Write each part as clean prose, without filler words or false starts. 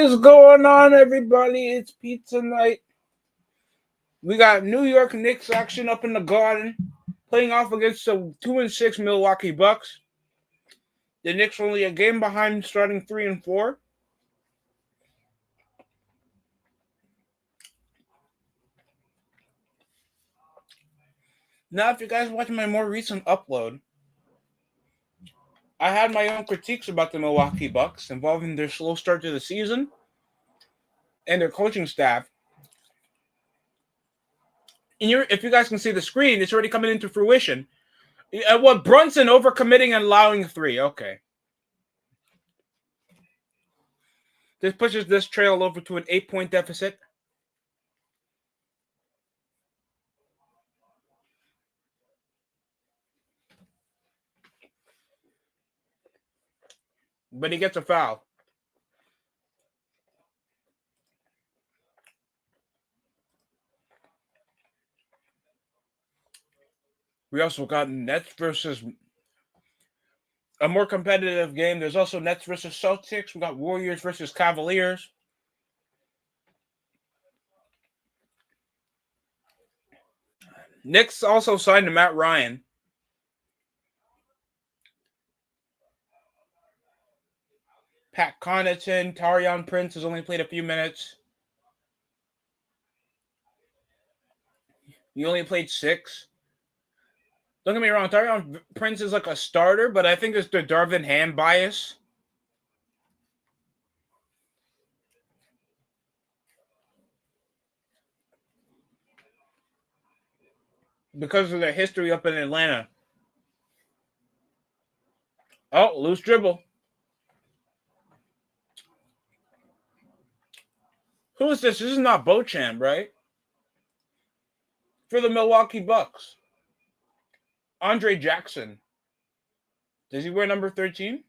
is going on, everybody? It's pizza night. We got New York Knicks action up in the Garden, playing off against the 2-6 Milwaukee Bucks. The Knicks are only a game behind, starting 3-4. Now, if you guys are watching my more recent upload, I had my own critiques about the Milwaukee Bucks involving their slow start to the season and their coaching staff. And if you guys can see the screen, it's already coming into fruition. What, Brunson overcommitting and allowing 3? Okay. This pushes this trail over to an 8-point deficit. But he gets a foul. We also got Nets versus a more competitive game. There's also Nets versus Celtics. We got Warriors versus Cavaliers. Knicks also signed to Matt Ryan. Pat Connaughton, Taurean Prince has only played a few minutes. He only played 6. Don't get me wrong, Taurean Prince is like a starter, but I think it's the Darvin Ham bias. Because of their history up in Atlanta. Oh, loose dribble. Who is this? This is not Beauchamp, right? For the Milwaukee Bucks. Andre Jackson. Does he wear number 13?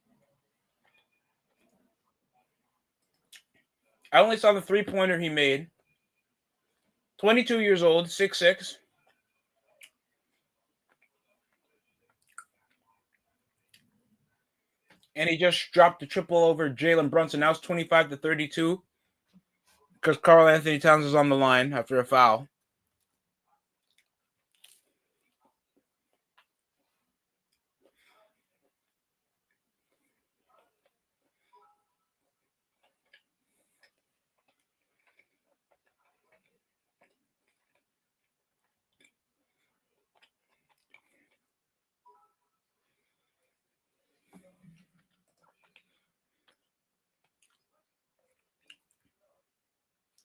I only saw the 3-pointer he made. 22 years old, 6'6". And he just dropped the triple over Jalen Brunson. Now it's 25-32 because Karl Anthony Towns is on the line after a foul.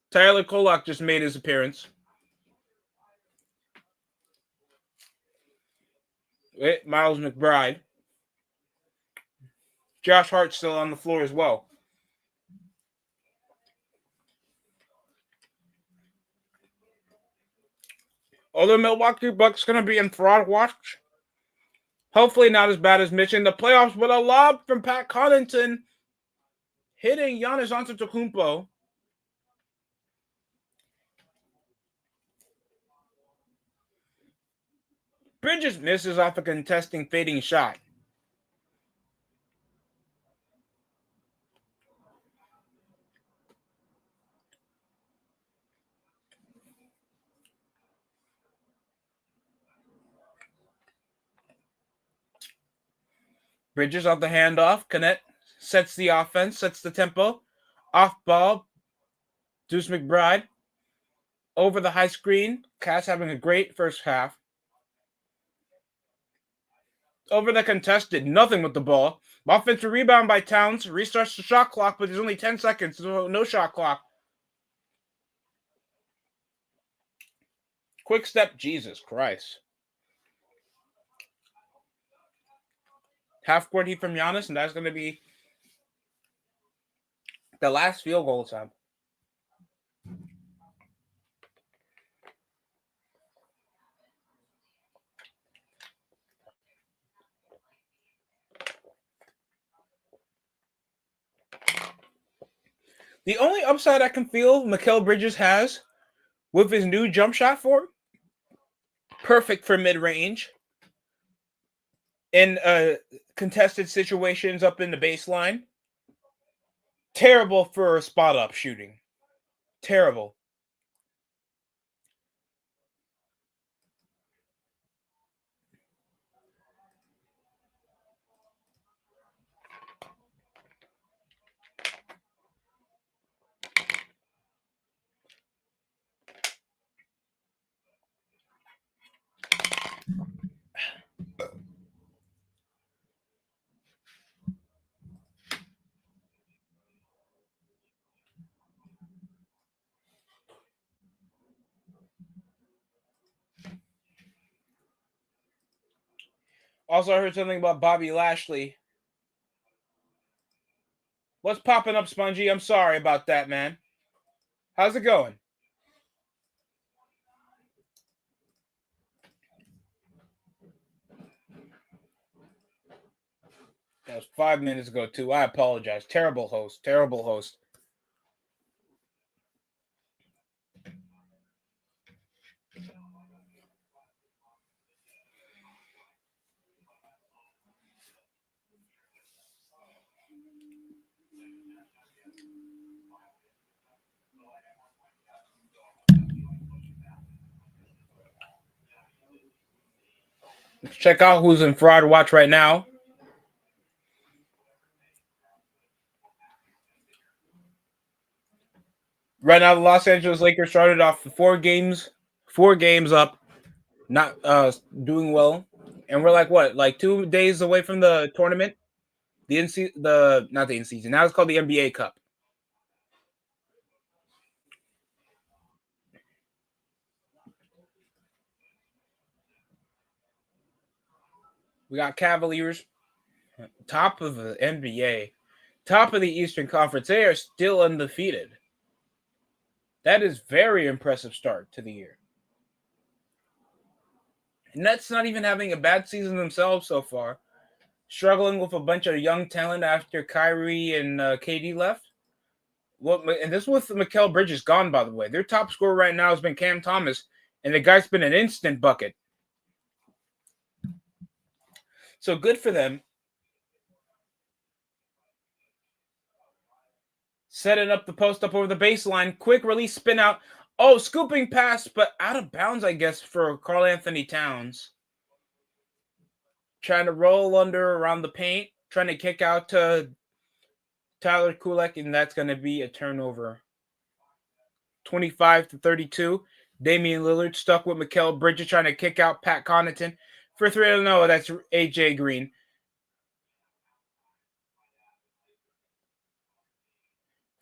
Tyler Kolak just made his appearance. Miles McBride. Josh Hart's still on the floor as well. Although Milwaukee Bucks going to be in fraud watch. Hopefully not as bad as Mitch in the playoffs, but a lob from Pat Connaughton hitting Giannis Antetokounmpo. Bridges misses off a contesting fading shot. Bridges off the handoff. Connect sets the offense, sets the tempo. Off ball. Deuce McBride. Over the high screen. Cass having a great first half. Over the contested. Nothing with the ball. Offensive rebound by Towns. Restarts the shot clock, but there's only 10 seconds. So no shot clock. Quick step. Jesus Christ. Half court heat from Giannis, and that's going to be the last field goal attempt. The only upside I can feel Mikal Bridges has with his new jump shot form, perfect for mid-range in contested situations up in the baseline. Terrible for spot up shooting. Terrible. Also, I heard something about Bobby Lashley. What's popping up, Spongy? I'm sorry about that, man. How's it going? That was 5 minutes ago, too. I apologize. Terrible host. Terrible host. Let's check out who's in Fraud Watch right now. Right now, the Los Angeles Lakers started off 4 games up, not doing well, and we're like what, like 2 days away from the tournament, the not the in season. Now it's called the NBA Cup. We got Cavaliers, top of the NBA, top of the Eastern Conference. They are still undefeated. That is very impressive start to the year. Nets not even having a bad season themselves so far. Struggling with a bunch of young talent after Kyrie and KD left. Well, and this with Mikal Bridges gone, by the way. Their top scorer right now has been Cam Thomas, and the guy's been an instant bucket. So good for them. Setting up the post up over the baseline. Quick release spin out. Oh, scooping pass, but out of bounds, I guess, for Karl Anthony Towns. Trying to roll under around the paint. Trying to kick out to Tyler Kulek, and that's going to be a turnover. 25-32. Damian Lillard stuck with Mikal Bridges trying to kick out Pat Connaughton for 3. No, that's AJ Green.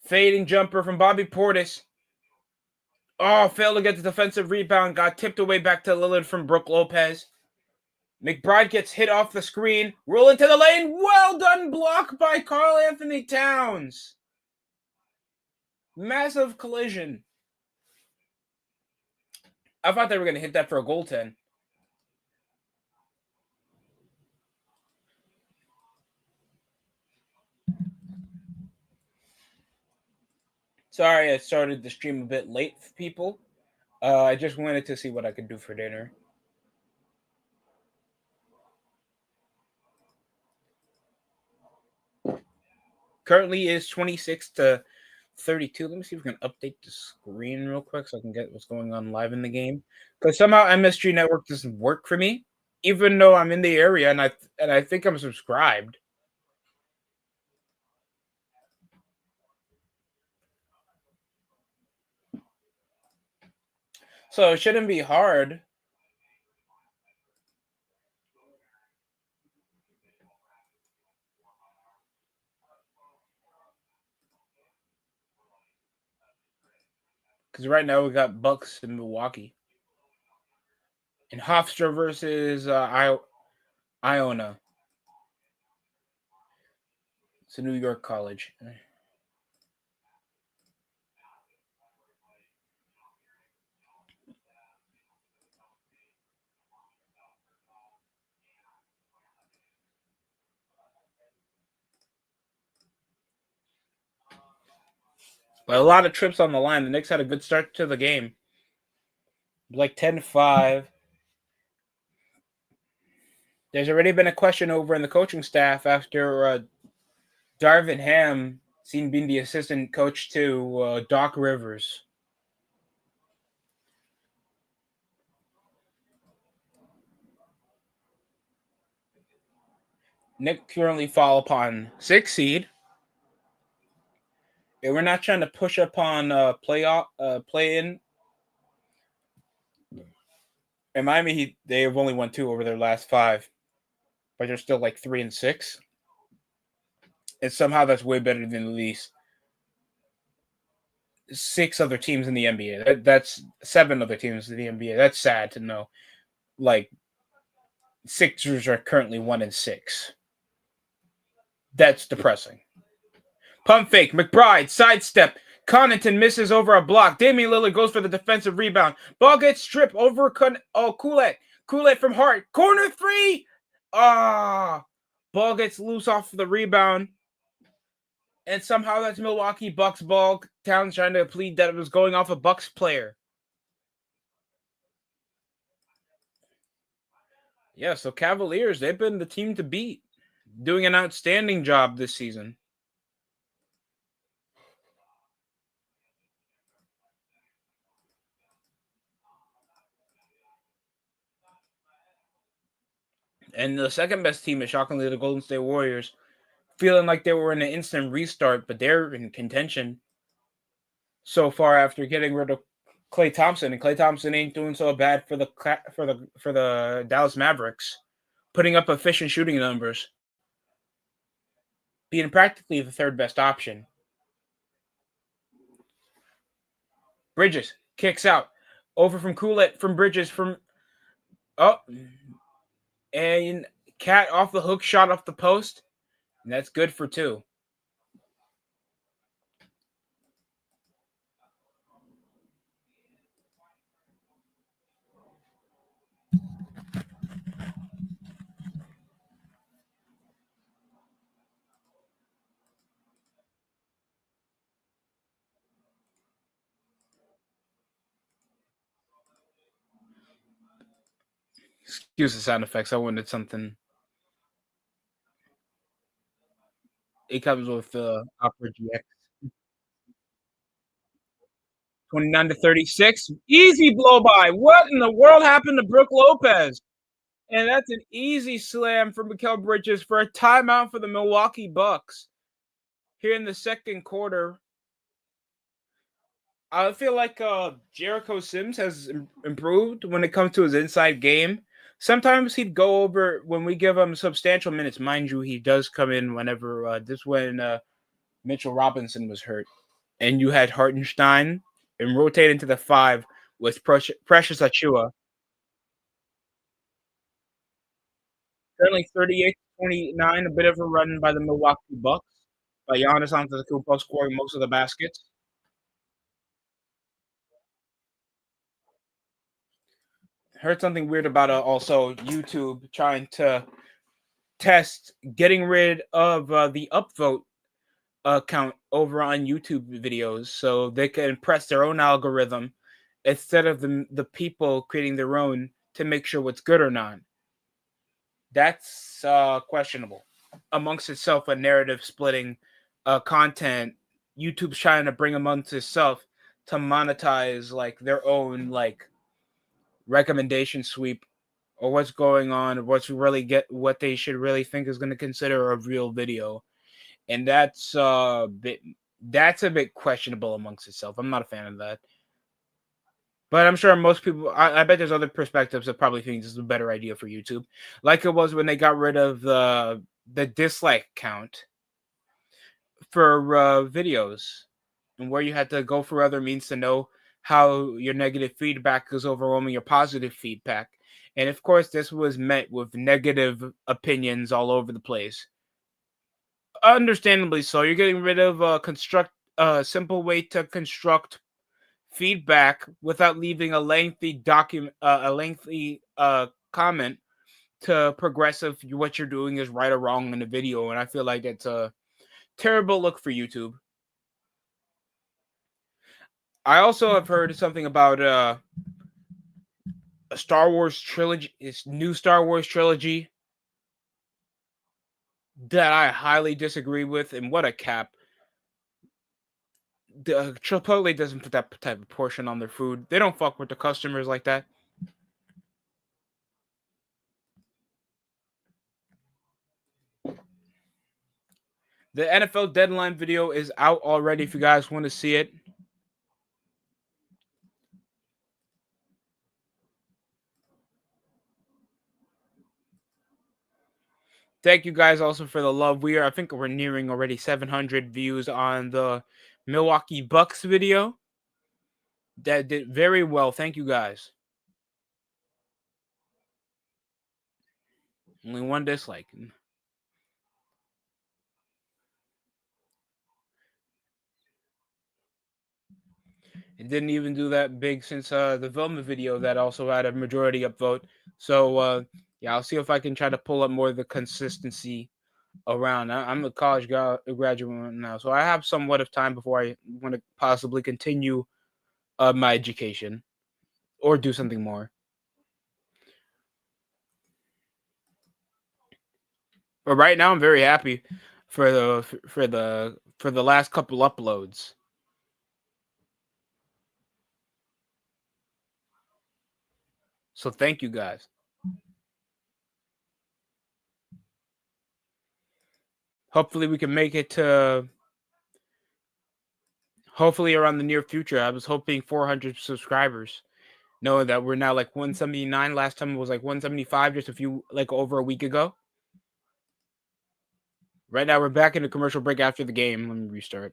Fading jumper from Bobby Portis. Oh, failed to get the defensive rebound. Got tipped away back to Lillard from Brook Lopez. McBride gets hit off the screen. Roll into the lane. Well done block by Karl Anthony Towns. Massive collision. I thought they were going to hit that for a goaltend. Sorry, I started the stream a bit late, people. I just wanted to see what I could do for dinner. Currently is 26-32. Let me see if we can update the screen real quick so I can get what's going on live in the game. Because somehow MSG Network doesn't work for me, even though I'm in the area and I think I'm subscribed. So it shouldn't be hard. Because right now we got Bucks in Milwaukee. And Hofstra versus Iona. It's a New York college. But a lot of trips on the line. The Knicks had a good start to the game. Like 10-5. There's already been a question over in the coaching staff after Darvin Ham seen being the assistant coach to Doc Rivers. Nick currently fall upon 6th seed. And we're not trying to push upon play in. In Miami, they have only won 2 over their last 5, but they're still like 3-6. And somehow that's way better than at least 6 other teams in the NBA. That's 7 other teams in the NBA. That's sad to know. Like, Sixers are currently 1-6. That's depressing. Pump fake. McBride sidestep. Connaughton misses over a block. Damian Lillard goes for the defensive rebound. Ball gets stripped over Koulette. Koulette from Hart. Corner 3. Ball gets loose off the rebound. And somehow that's Milwaukee Bucks ball. Towns trying to plead that it was going off a Bucks player. Yeah, so Cavaliers, they've been the team to beat. Doing an outstanding job this season. And the second best team is shockingly the Golden State Warriors, feeling like they were in an instant restart, but they're in contention so far after getting rid of Klay Thompson, and Klay Thompson ain't doing so bad for the Dallas Mavericks, putting up efficient shooting numbers, being practically the third best option. Bridges kicks out over from Koulette from Bridges and Cat off the hook shot off the post, and that's good for 2. Excuse the sound effects. I wanted something. It comes with Opera GX. 29-36. Easy blow by. What in the world happened to Brook Lopez? And that's an easy slam from Mikal Bridges for a timeout for the Milwaukee Bucks. Here in the second quarter, I feel like Jericho Sims has improved when it comes to his inside game. Sometimes he'd go over when we give him substantial minutes. Mind you, he does come in whenever when Mitchell Robinson was hurt. And you had Hartenstein and rotate into the 5 with Precious Achua. Currently 38-29, a bit of a run by the Milwaukee Bucks. By Giannis Antetokounmpo scoring most of the baskets. Heard something weird about also YouTube trying to test getting rid of the upvote account over on YouTube videos so they can press their own algorithm instead of the people creating their own to make sure what's good or not. That's questionable. Amongst itself, a narrative splitting content. YouTube's trying to them amongst itself to monetize like their own like recommendation sweep or what's going on, or what they should really think is going to consider a real video, and that's a bit questionable amongst itself. I'm not a fan of that. But I'm sure most people, I bet there's other perspectives that probably think this is a better idea for YouTube. Like it was when they got rid of the dislike count for videos, and where you had to go for other means to know how your negative feedback is overwhelming your positive feedback. And of course, this was met with negative opinions all over the place. Understandably so. You're getting rid of a simple way to construct feedback without leaving a lengthy comment to progress if what you're doing is right or wrong in the video. And I feel like that's a terrible look for YouTube. I also have heard something about a Star Wars trilogy, this new Star Wars trilogy that I highly disagree with, and what a cap. Chipotle doesn't put that type of portion on their food. They don't fuck with the customers like that. The NFL deadline video is out already if you guys want to see it. Thank you guys also for the love. I think we're nearing already 700 views on the Milwaukee Bucks video. That did very well. Thank you guys. Only one dislike. It didn't even do that big since the Velma video that also had a majority upvote. So yeah, I'll see if I can try to pull up more of the consistency around. I'm a college graduate now, so I have somewhat of time before I want to possibly continue my education or do something more. But right now, I'm very happy for the last couple uploads. So thank you guys. Hopefully we can make it to hopefully around the near future. I was hoping 400 subscribers. Knowing that we're now like 179. Last time it was like 175 just over a week ago. Right now we're back in the commercial break after the game. Let me restart.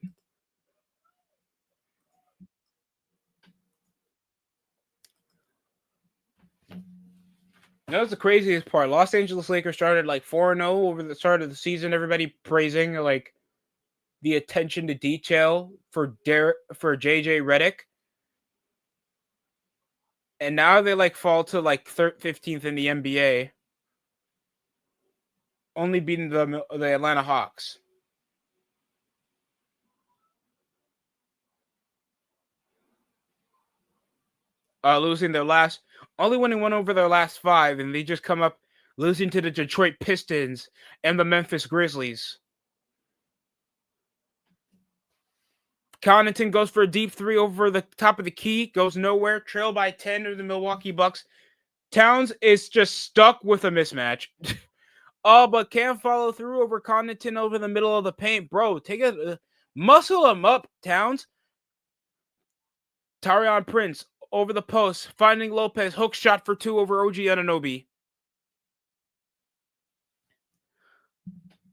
That's the craziest part. Los Angeles Lakers started like 4-0 over the start of the season. Everybody praising like the attention to detail for JJ Redick. And now they like fall to like 15th in the NBA. Only beating the Atlanta Hawks. Losing only winning one over their last 5, and they just come up losing to the Detroit Pistons and the Memphis Grizzlies. Connaughton goes for a deep 3 over the top of the key, goes nowhere, trailed by 10 to the Milwaukee Bucks. Towns is just stuck with a mismatch. But can't follow through over Connaughton over the middle of the paint. Bro, muscle him up, Towns. Taurean Prince over the post, finding Lopez, hook shot for 2 over OG Anunoby.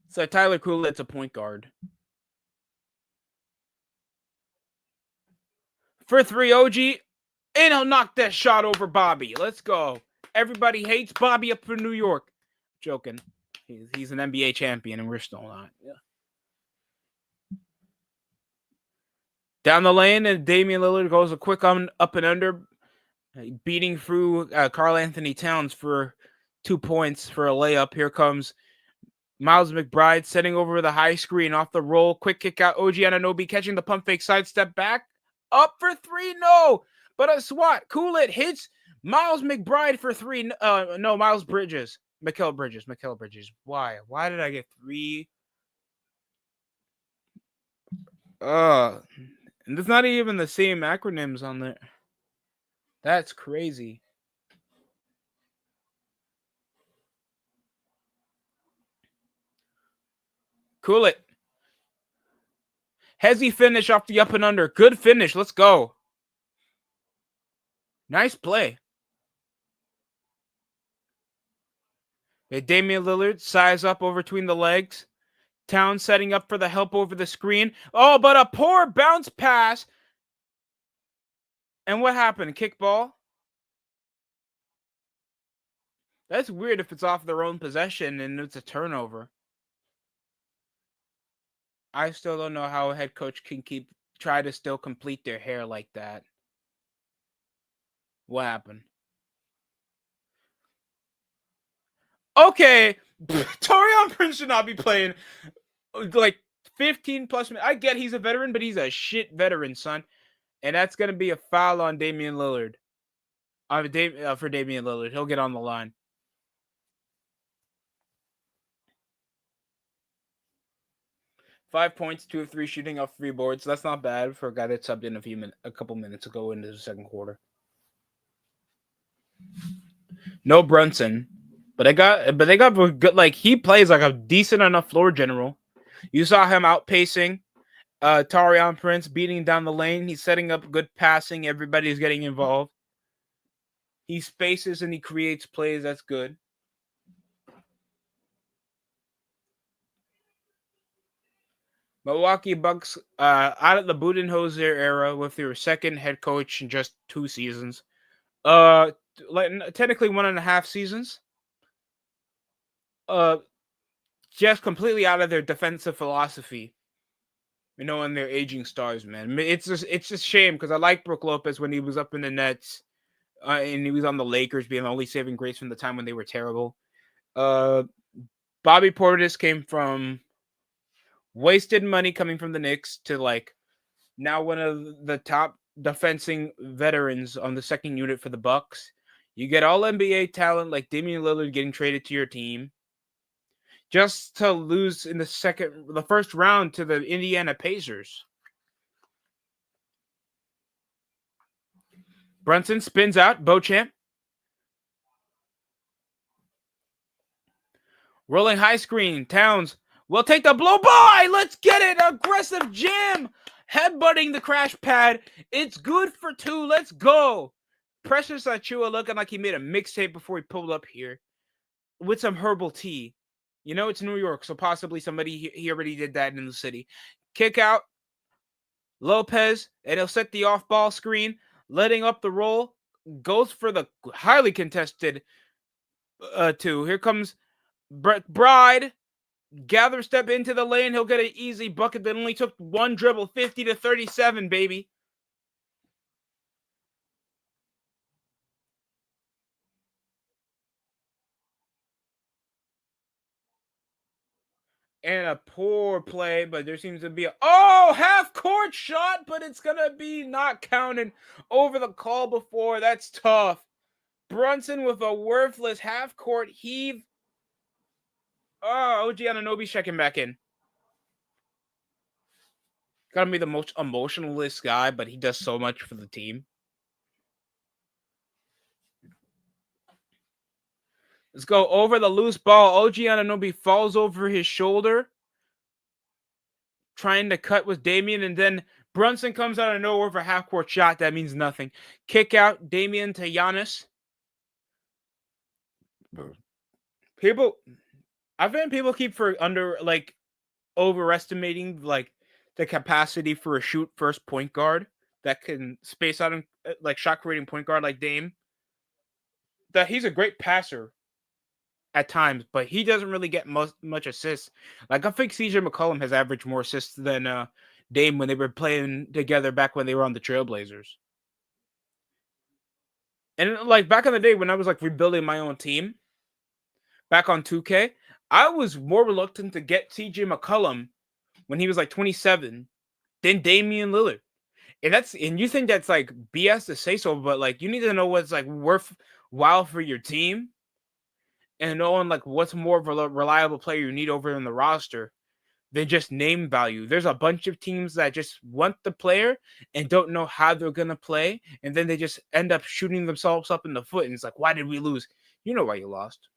So Tyler Kulitz's a point guard. For 3, OG, and he'll knock that shot over Bobby. Let's go. Everybody hates Bobby up in New York. Joking. He's an NBA champion, and we're still not. Yeah. Down the lane, and Damian Lillard goes a quick up and under, beating through Karl Anthony Towns for 2 points for a layup. Here comes Miles McBride setting over the high screen off the roll. Quick kick out. OG Anunoby catching the pump fake, sidestep back. Up for 3, no. But a swat. Cool hits Miles McBride for 3. No, Miles Bridges. Mikal Bridges. Why? Why did I get 3? And there's not even the same acronyms on there. That's crazy. Cool it. Hezzy finish off the up and under. Good finish. Let's go. Nice play. Damian Lillard size up over between the legs. Towns setting up for the help over the screen. Oh, but a poor bounce pass. And what happened? Kickball? That's weird if it's off their own possession and it's a turnover. I still don't know how a head coach can try to still complete their hair like that. What happened? Okay, Taurean Prince should not be playing like 15 plus minutes. I get he's a veteran, but he's a shit veteran, son. And that's going to be a foul on Damian Lillard. For Damian Lillard. He'll get on the line. 5 points, 2 of 3 shooting off 3 boards. That's not bad for a guy that subbed in a couple minutes ago into the second quarter. No Brunson, but they got good. Like he plays like a decent enough floor general. You saw him outpacing Tarion Prince, beating down the lane. He's setting up good passing. Everybody's getting involved. He spaces and he creates plays. That's good. Milwaukee Bucks out of the Budenholzer era with their second head coach in just 2 seasons. Like technically 1.5 seasons. Just completely out of their defensive philosophy. And their aging stars, man. It's just shame because I like Brook Lopez when he was up in the Nets, and he was on the Lakers, being the only saving grace from the time when they were terrible. Bobby Portis came from wasted money coming from the Knicks to like now one of the top defending veterans on the second unit for the Bucks. You get all NBA talent like Damian Lillard getting traded to your team, just to lose in the first round to the Indiana Pacers. Brunson spins out, Beauchamp. Rolling high screen, Towns will take the blow by. Let's get it. Aggressive jam. Headbutting the crash pad. It's good for 2. Let's go. Precious Achiuwa looking like he made a mixtape before he pulled up here with some herbal tea. It's New York, so possibly somebody he already did that in the city. Kick out Lopez, and he'll set the off-ball screen, letting up the roll. Goes for the highly contested 2. Here comes Bride. Gather step into the lane. He'll get an easy bucket that only took 1 dribble. 50-37, baby. And a poor play, but there seems to be half-court shot, but it's going to be not counted over the call before. That's tough. Brunson with a worthless half-court heave. OG Anunoby's checking back in. Gotta be the most emotionalist guy, but he does so much for the team. Let's go over the loose ball. OG Anunoby falls over his shoulder, trying to cut with Damian, and then Brunson comes out of nowhere for a half-court shot. That means nothing. Kick out Damian to Giannis. I've been people keep overestimating the capacity for a shoot first point guard that can space out and shot creating point guard like Dame. That he's a great passer at times, but he doesn't really get much assists. Like I think CJ McCollum has averaged more assists than Dame when they were playing together back when they were on the Trailblazers. And back in the day when I was rebuilding my own team, back on 2K, I was more reluctant to get CJ McCollum when he was 27 than Damian Lillard. And you think that's BS to say so, but you need to know what's worthwhile for your team and knowing what's more of a reliable player you need over in the roster than just name value. There's a bunch of teams that just want the player and don't know how they're gonna play, and then they just end up shooting themselves up in the foot. And it's why did we lose? You know why you lost.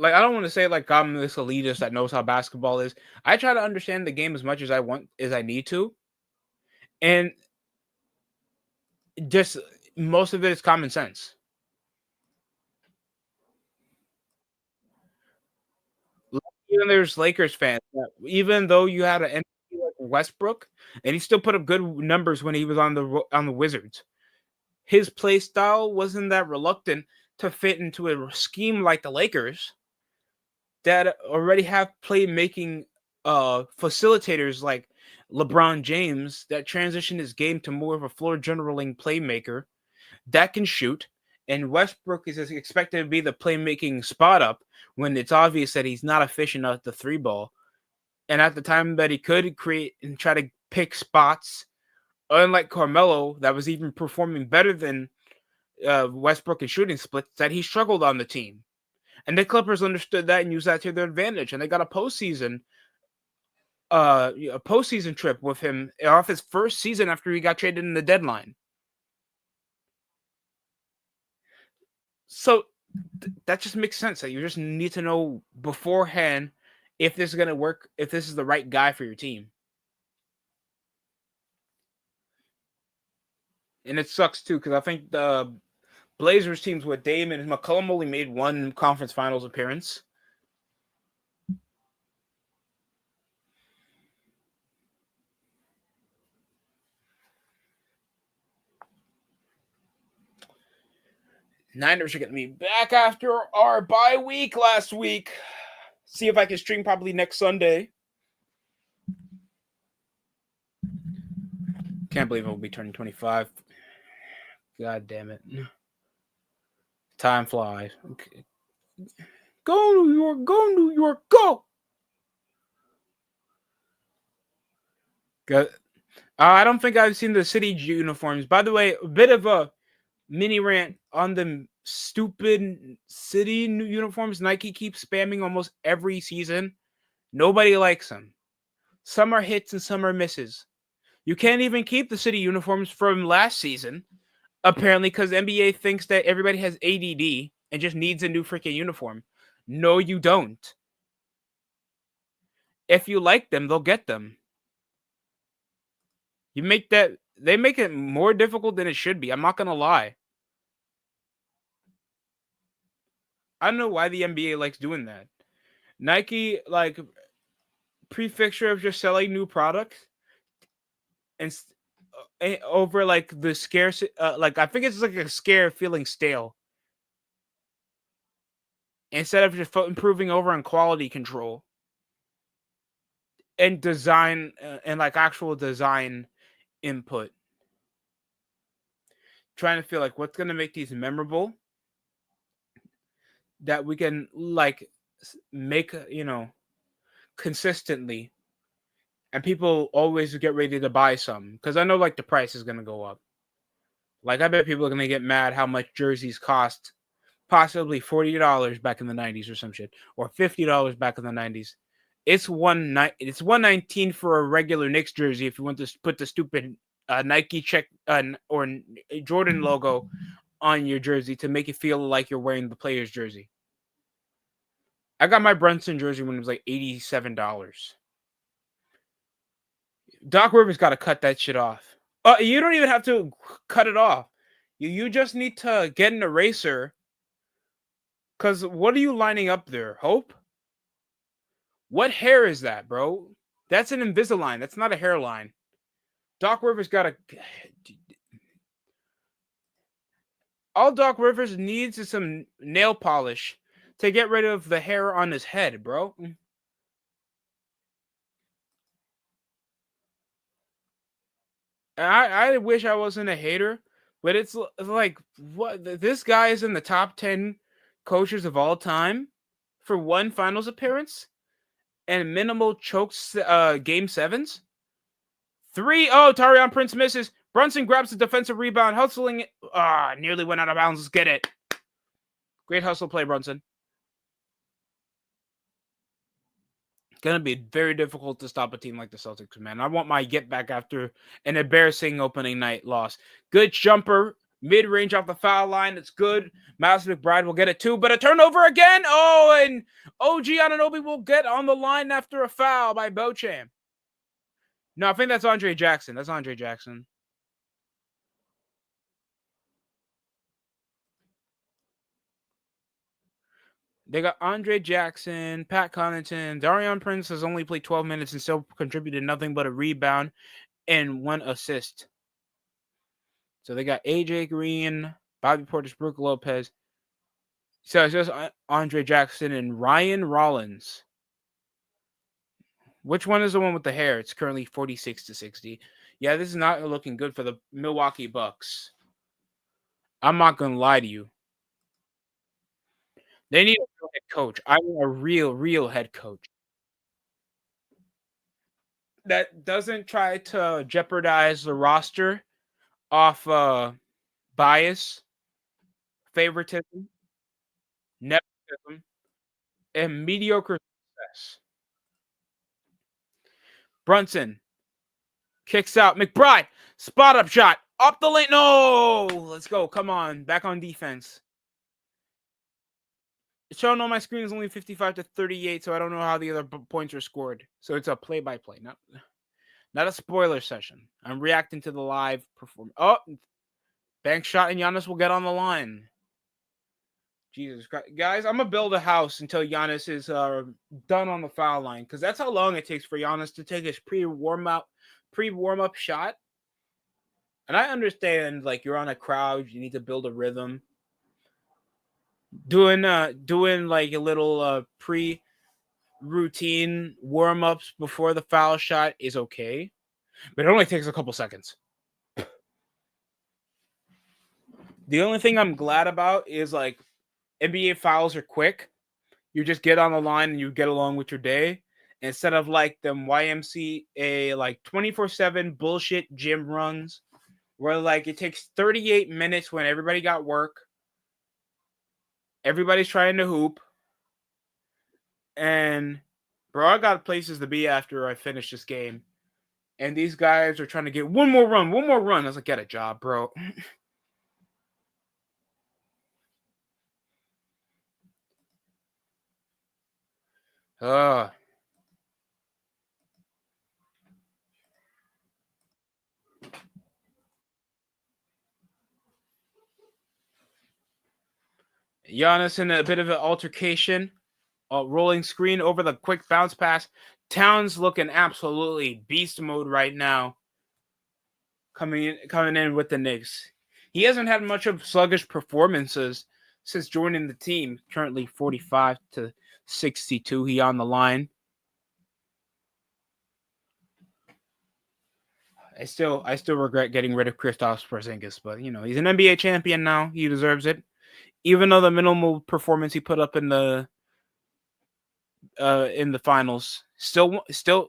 I don't want to say I'm this elitist that knows how basketball is. I try to understand the game as much as I need to, and just most of it is common sense. Even there's Lakers fans even though you had an MVP like Westbrook, and he still put up good numbers when he was on the Wizards. His play style wasn't that reluctant to fit into a scheme like the Lakers that already have playmaking facilitators like LeBron James that transition his game to more of a floor generaling playmaker that can shoot. And Westbrook is expected to be the playmaking spot up when it's obvious that he's not efficient at the 3 ball. And at the time that he could create and try to pick spots, unlike Carmelo, that was even performing better than Westbrook in shooting splits, that he struggled on the team. And the Clippers understood that and used that to their advantage, and they got a postseason trip with him off his first season after he got traded in the deadline. So that just makes sense that you just need to know beforehand if this is going to work, if this is the right guy for your team. And it sucks too because I think the Blazers teams with Dame and McCollum only made one conference finals appearance. Niners are getting me back after our bye week last week. See if I can stream probably next Sunday. Can't believe I'll be turning 25. God damn it. Time flies. Okay. Go New York, go New York, go! I don't think I've seen the city uniforms. By the way, a bit of a mini rant on the stupid city uniforms Nike keeps spamming almost every season. Nobody likes them. Some are hits and some are misses. You can't even keep the city uniforms from last season, apparently, because the NBA thinks that everybody has ADD and just needs a new freaking uniform. No, you don't. If you like them, they'll get them. They make it more difficult than it should be. I'm not gonna lie. I don't know why the NBA likes doing that. Nike, like, prefixture of just selling new products and over like the scarce, like I think it's like a scare feeling stale instead of just improving over on quality control and design and like actual design input. Trying to feel like what's gonna make these memorable that we can like make consistently, and people always get ready to buy some because I know like the price is gonna go up. Like I bet people are gonna get mad how much jerseys cost, possibly $40 back in the '90s or some shit, or $50 back in the '90s. It's 119 for a regular Knicks jersey if you want to put the stupid Nike check or Jordan logo on your jersey to make it feel like you're wearing the player's jersey. I got my Brunson jersey when it was like $87. Doc Rivers got to cut that shit off. You don't even have to cut it off. You just need to get an eraser. Cause what are you lining up there? Hope? What hair is that, bro? That's an Invisalign. That's not a hairline. Doc Rivers got to. All Doc Rivers needs is some nail polish to get rid of the hair on his head, bro. I wish I wasn't a hater, but it's like what this guy is in the top 10 coaches of all time for one finals appearance and minimal chokes game sevens. 3-0, Taurean Prince misses. Brunson grabs the defensive rebound, hustling. Nearly went out of bounds. Let's get it. Great hustle play, Brunson. Going to be very difficult to stop a team like the Celtics, man. I want my get back after an embarrassing opening night loss. Good jumper, mid-range off the foul line. It's good. Miles McBride will get it too, but a turnover again. Oh, and OG Anunoby will get on the line after a foul by Beauchamp. No, I think that's Andre Jackson. That's Andre Jackson. They got Andre Jackson, Pat Connaughton. Darian Prince has only played 12 minutes and still contributed nothing but a rebound and 1 assist. So they got AJ Green, Bobby Portis, Brook Lopez. So it's just Andre Jackson and Ryan Rollins. Which one is the one with the hair? It's currently 46-60. Yeah, this is not looking good for the Milwaukee Bucks. I'm not going to lie to you. They need a real head coach. I want a real head coach that doesn't try to jeopardize the roster off bias, favoritism, nepotism. and mediocre success. Brunson kicks out. McBride, spot up shot. Up the lane. No! Let's go. Come on. Back on defense. It's showing on my screen is only 55-38, so I don't know how the other points are scored. So it's a play-by-play, not a spoiler session. I'm reacting to the live performance. Oh, bank shot, and Giannis will get on the line. Jesus Christ. Guys, I'm going to build a house until Giannis is done on the foul line, because that's how long it takes for Giannis to take his pre-warm-up shot. And I understand, like, you're on a crowd, you need to build a rhythm. Doing like a little pre-routine warm-ups before the foul shot is okay, but it only takes a couple seconds. The only thing I'm glad about is, like, NBA fouls are quick. You just get on the line and you get along with your day, instead of like them YMCA like 24/7 bullshit gym runs where like it takes 38 minutes when everybody got work. Everybody's trying to hoop. And bro, I got places to be after I finish this game. And these guys are trying to get one more run. I was like, get a job, bro. Giannis in a bit of an altercation. Rolling screen over the quick bounce pass. Towns looking absolutely beast mode right now. Coming in with the Knicks. He hasn't had much of sluggish performances since joining the team. Currently 45-62. He on the line. I still regret getting rid of Kristaps Porzingis, but you know, he's an NBA champion now. He deserves it. Even though the minimal performance he put up in the finals, he still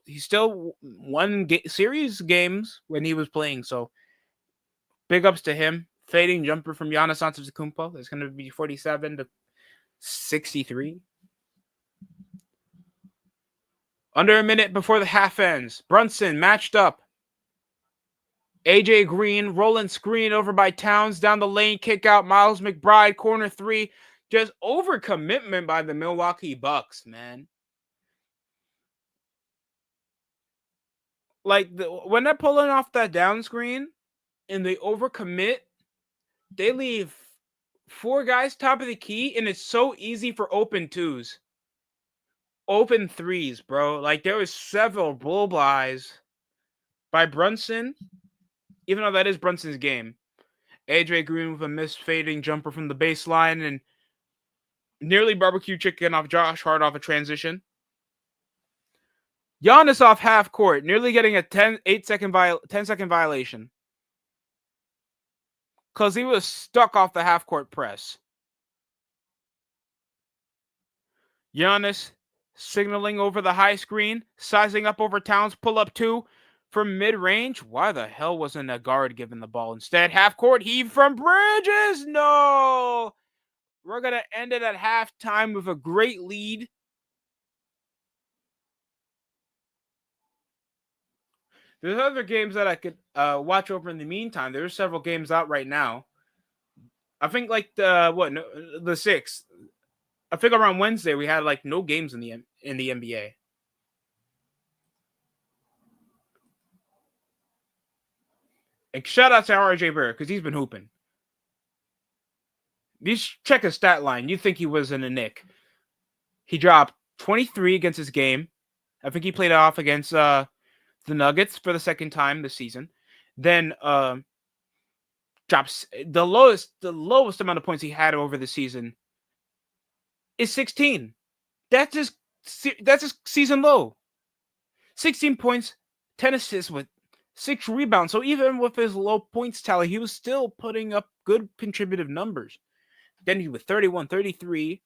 won series games when he was playing. So big ups to him. Fading jumper from Giannis Antetokounmpo. It's going to be 47-63. Under a minute before the half ends. Brunson matched up. AJ Green rolling screen over by Towns down the lane. Kick out. Miles McBride corner three. Just overcommitment by the Milwaukee Bucks, man. Like when they're pulling off that down screen and they overcommit, they leave 4 guys top of the key, and it's so easy for open twos. Open threes, bro. Like there was several bullseyes by Brunson, even though that is Brunson's game. AJ Green with a misfading jumper from the baseline and nearly barbecue chicken off Josh Hart off a transition. Giannis off half court, nearly getting a 10-second violation. Because he was stuck off the half court press. Giannis signaling over the high screen, sizing up over Towns, pull up 2 from mid-range. Why the hell wasn't a guard given the ball? Instead, half court heave from Bridges. No! We're going to end it at halftime with a great lead. There's other games that I could watch over in the meantime. There's several games out right now. I think like the 6th. I think around Wednesday we had like no games in the NBA. And shout out to RJ Barrett because he's been hooping. Check his stat line. You think he was in a Knick. He dropped 23 against his game. I think he played off against the Nuggets for the second time this season. Then drops the lowest amount of points he had over the season is 16. That's his season low. 16 points, 10 assists with 6 rebounds. So even with his low points tally, he was still putting up good contributive numbers. Then he was 31, 33,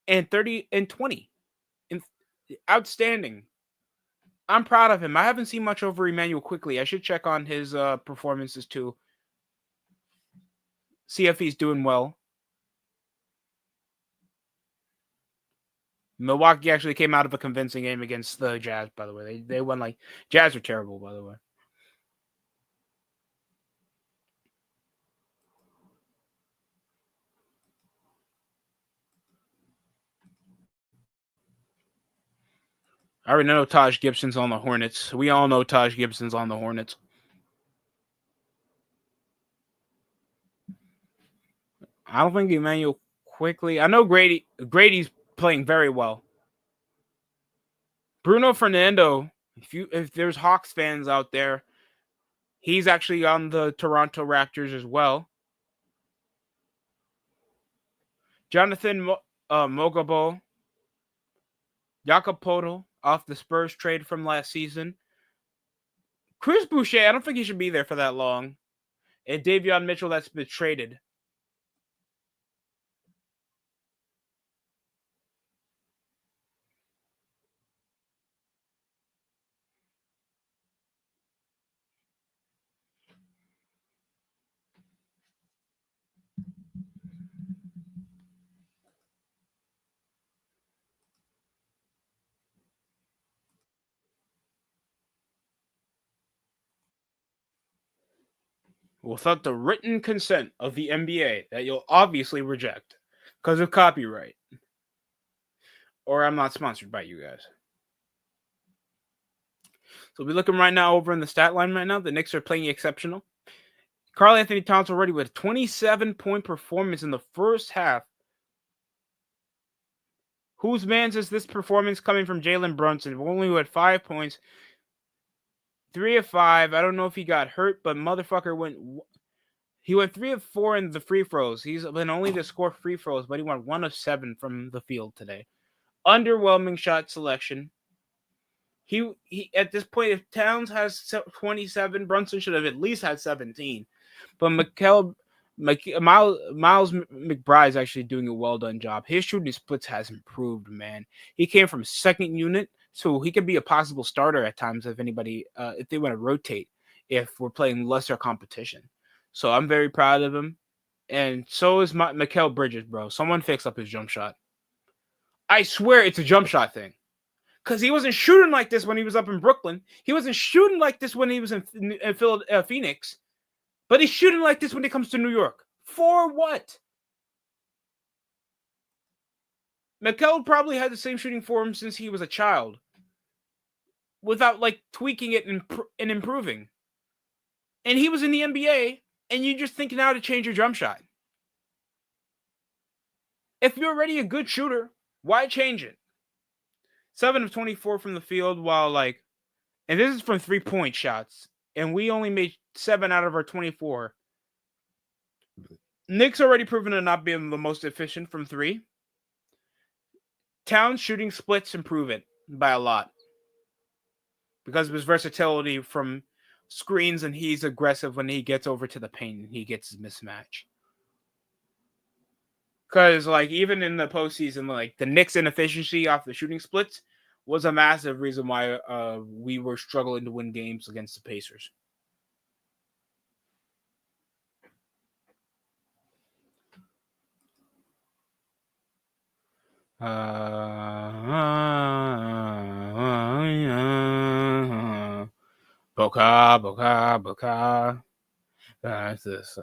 and 30 and 20. Outstanding. I'm proud of him. I haven't seen much over Emmanuel Quickly. I should check on his performances too. See if he's doing well. Milwaukee actually came out of a convincing game against the Jazz, by the way. They won like Jazz are terrible, by the way. I already know Taj Gibson's on the Hornets. We all know Taj Gibson's on the Hornets. I don't think Emmanuel quickly. I know Grady's playing very well. Bruno Fernando, if there's Hawks fans out there, he's actually on the Toronto Raptors as well. Jonathan Mogabo, Jakob Poeltl off the Spurs trade from last season. Chris Boucher, I don't think he should be there for that long. And Davion Mitchell, that's been traded. Without the written consent of the NBA that you'll obviously reject because of copyright. Or I'm not sponsored by you guys. So we're looking right now over in the stat line right now. The Knicks are playing exceptional. Karl Anthony Towns already with a 27-point performance in the first half. Whose man's is this performance coming from Jalen Brunson? Only who had 5 points. 3 of 5. I don't know if he got hurt, but motherfucker went 3 of 4 in the free throws. He's been only to score free throws, but he went 1 of 7 from the field today. Underwhelming shot selection. He at this point, if Towns has 27, Brunson should have at least had 17. But Miles McBride is actually doing a well done job. His shooting splits has improved, man. He came from second unit, so he could be a possible starter at times if they want to rotate, if we're playing lesser competition. So I'm very proud of him. And so is Mikal Bridges, bro. Someone fix up his jump shot. I swear it's a jump shot thing. Because he wasn't shooting like this when he was up in Brooklyn. He wasn't shooting like this when he was in Phoenix. But he's shooting like this when it comes to New York. For what? Mikal probably had the same shooting form since he was a child. Without, like, tweaking it and improving. And he was in the NBA, and you just think now to change your jump shot. If you're already a good shooter, why change it? 7 of 24 from the field, and this is from 3-point shots, and we only made 7 out of our 24. Knicks already proven to not be the most efficient from 3. Towns shooting splits improve it by a lot because of his versatility from screens, and he's aggressive when he gets over to the paint and he gets his mismatch. Because, even in the postseason, the Knicks' inefficiency off the shooting splits was a massive reason why we were struggling to win games against the Pacers. Boca. That's this.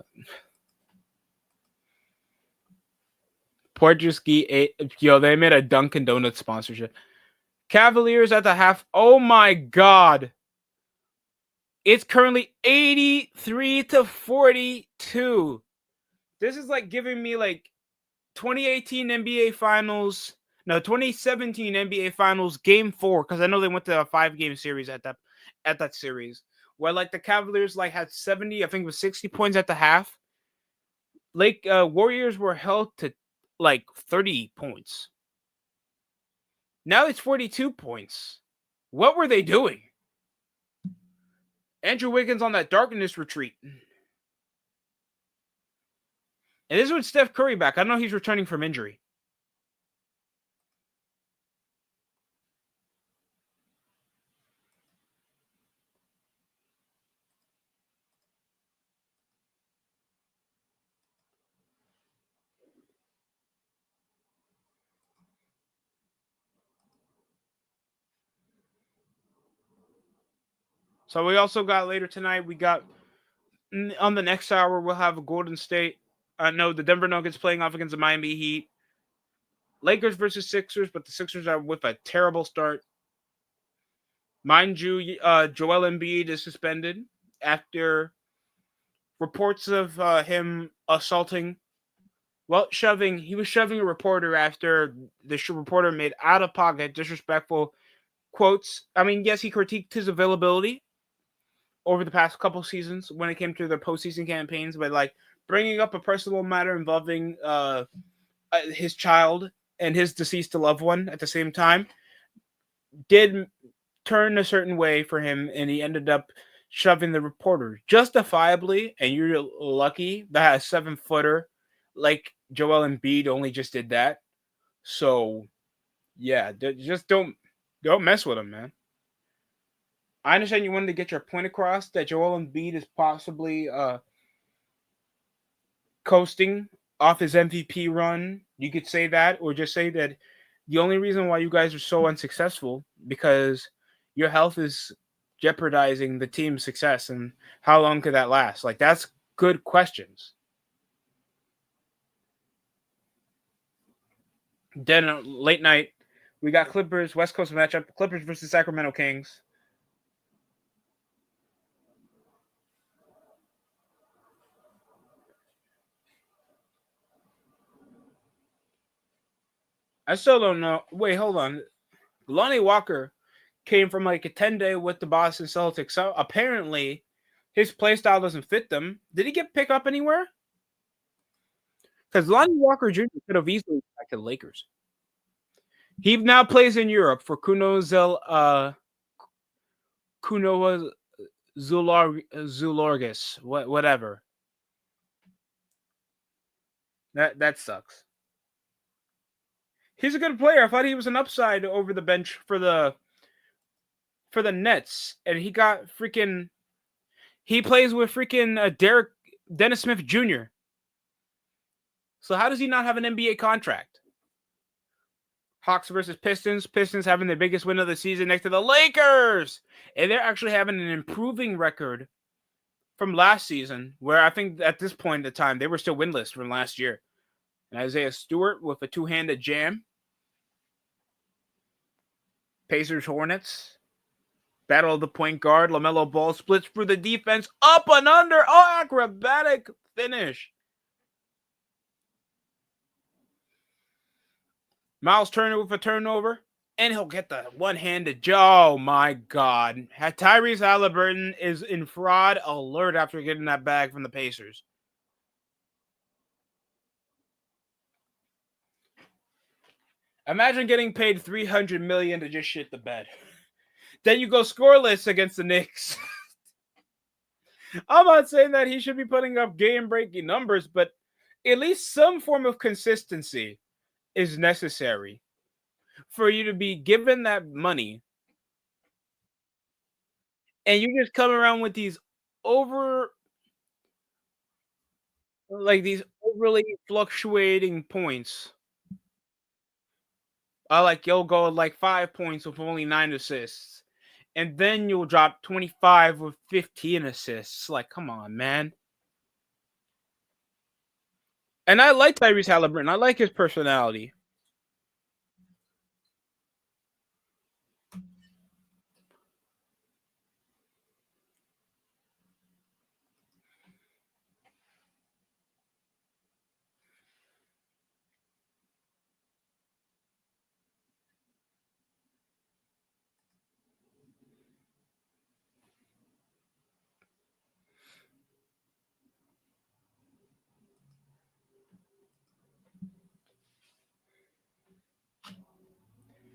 Portuguese, they made a Dunkin' Donuts sponsorship. Cavaliers at the half. Oh my God. It's currently 83-42. This is giving me 2018 NBA Finals. No, 2017 NBA Finals Game 4, because I know they went to a 5-game series at that series, where the Cavaliers had 70, I think it was 60 points at the half. Warriors were held to 30 points. Now it's 42 points. What were they doing? Andrew Wiggins on that darkness retreat. And this is with Steph Curry back. I know he's returning from injury. So we also got later tonight. We got on the next hour. We'll have a Golden State. No, the Denver Nuggets playing off against the Miami Heat. Lakers versus Sixers, but the Sixers are with a terrible start. Mind you, Joel Embiid is suspended after reports of him assaulting, well, shoving. He was shoving a reporter after the reporter made out of pocket disrespectful quotes. I mean, yes, he critiqued his availability over the past couple seasons when it came to their postseason campaigns, but like bringing up a personal matter involving his child and his deceased loved one at the same time did turn a certain way for him, and he ended up shoving the reporter justifiably. And you're lucky that a 7-footer like Joel Embiid only just did that. So yeah, just don't mess with him, man. I understand you wanted to get your point across that Joel Embiid is possibly coasting off his MVP run. You could say that, or just say that the only reason why you guys are so unsuccessful because your health is jeopardizing the team's success, and how long could that last? Like, that's good questions. Then late night, we got Clippers West Coast matchup. Clippers versus Sacramento Kings. I still don't know. Wait, hold on. Lonnie Walker came from like a 10-day with the Boston Celtics. So apparently his play style doesn't fit them. Did he get picked up anywhere? Because Lonnie Walker Jr. could have easily back to the Lakers. He now plays in Europe for Kunoa Zulorgis, whatever. That sucks. He's a good player. I thought he was an upside over the bench for the Nets, and he got freaking. He plays with freaking Dennis Smith Jr. So how does he not have an NBA contract? Hawks versus Pistons. Pistons having the biggest win of the season next to the Lakers. And they're actually having an improving record from last season, where I think at this point in the time, they were still winless from last year. And Isaiah Stewart with a two-handed jam. Pacers Hornets. Battle of the point guard. LaMelo Ball splits through the defense. Up and under. Oh, acrobatic finish. Miles Turner with a turnover. And he'll get the one-handed. Oh, my God. Tyrese Halliburton is in fraud alert after getting that bag from the Pacers. Imagine getting paid $300 million to just shit the bed. Then you go scoreless against the Knicks. I'm not saying that he should be putting up game-breaking numbers, but at least some form of consistency is necessary for you to be given that money. And you just come around with these these overly fluctuating points. Like you'll go like 5 points with only 9 assists. And then you'll drop 25 with 15 assists. Like, come on, man. And I like Tyrese Halliburton. I like his personality.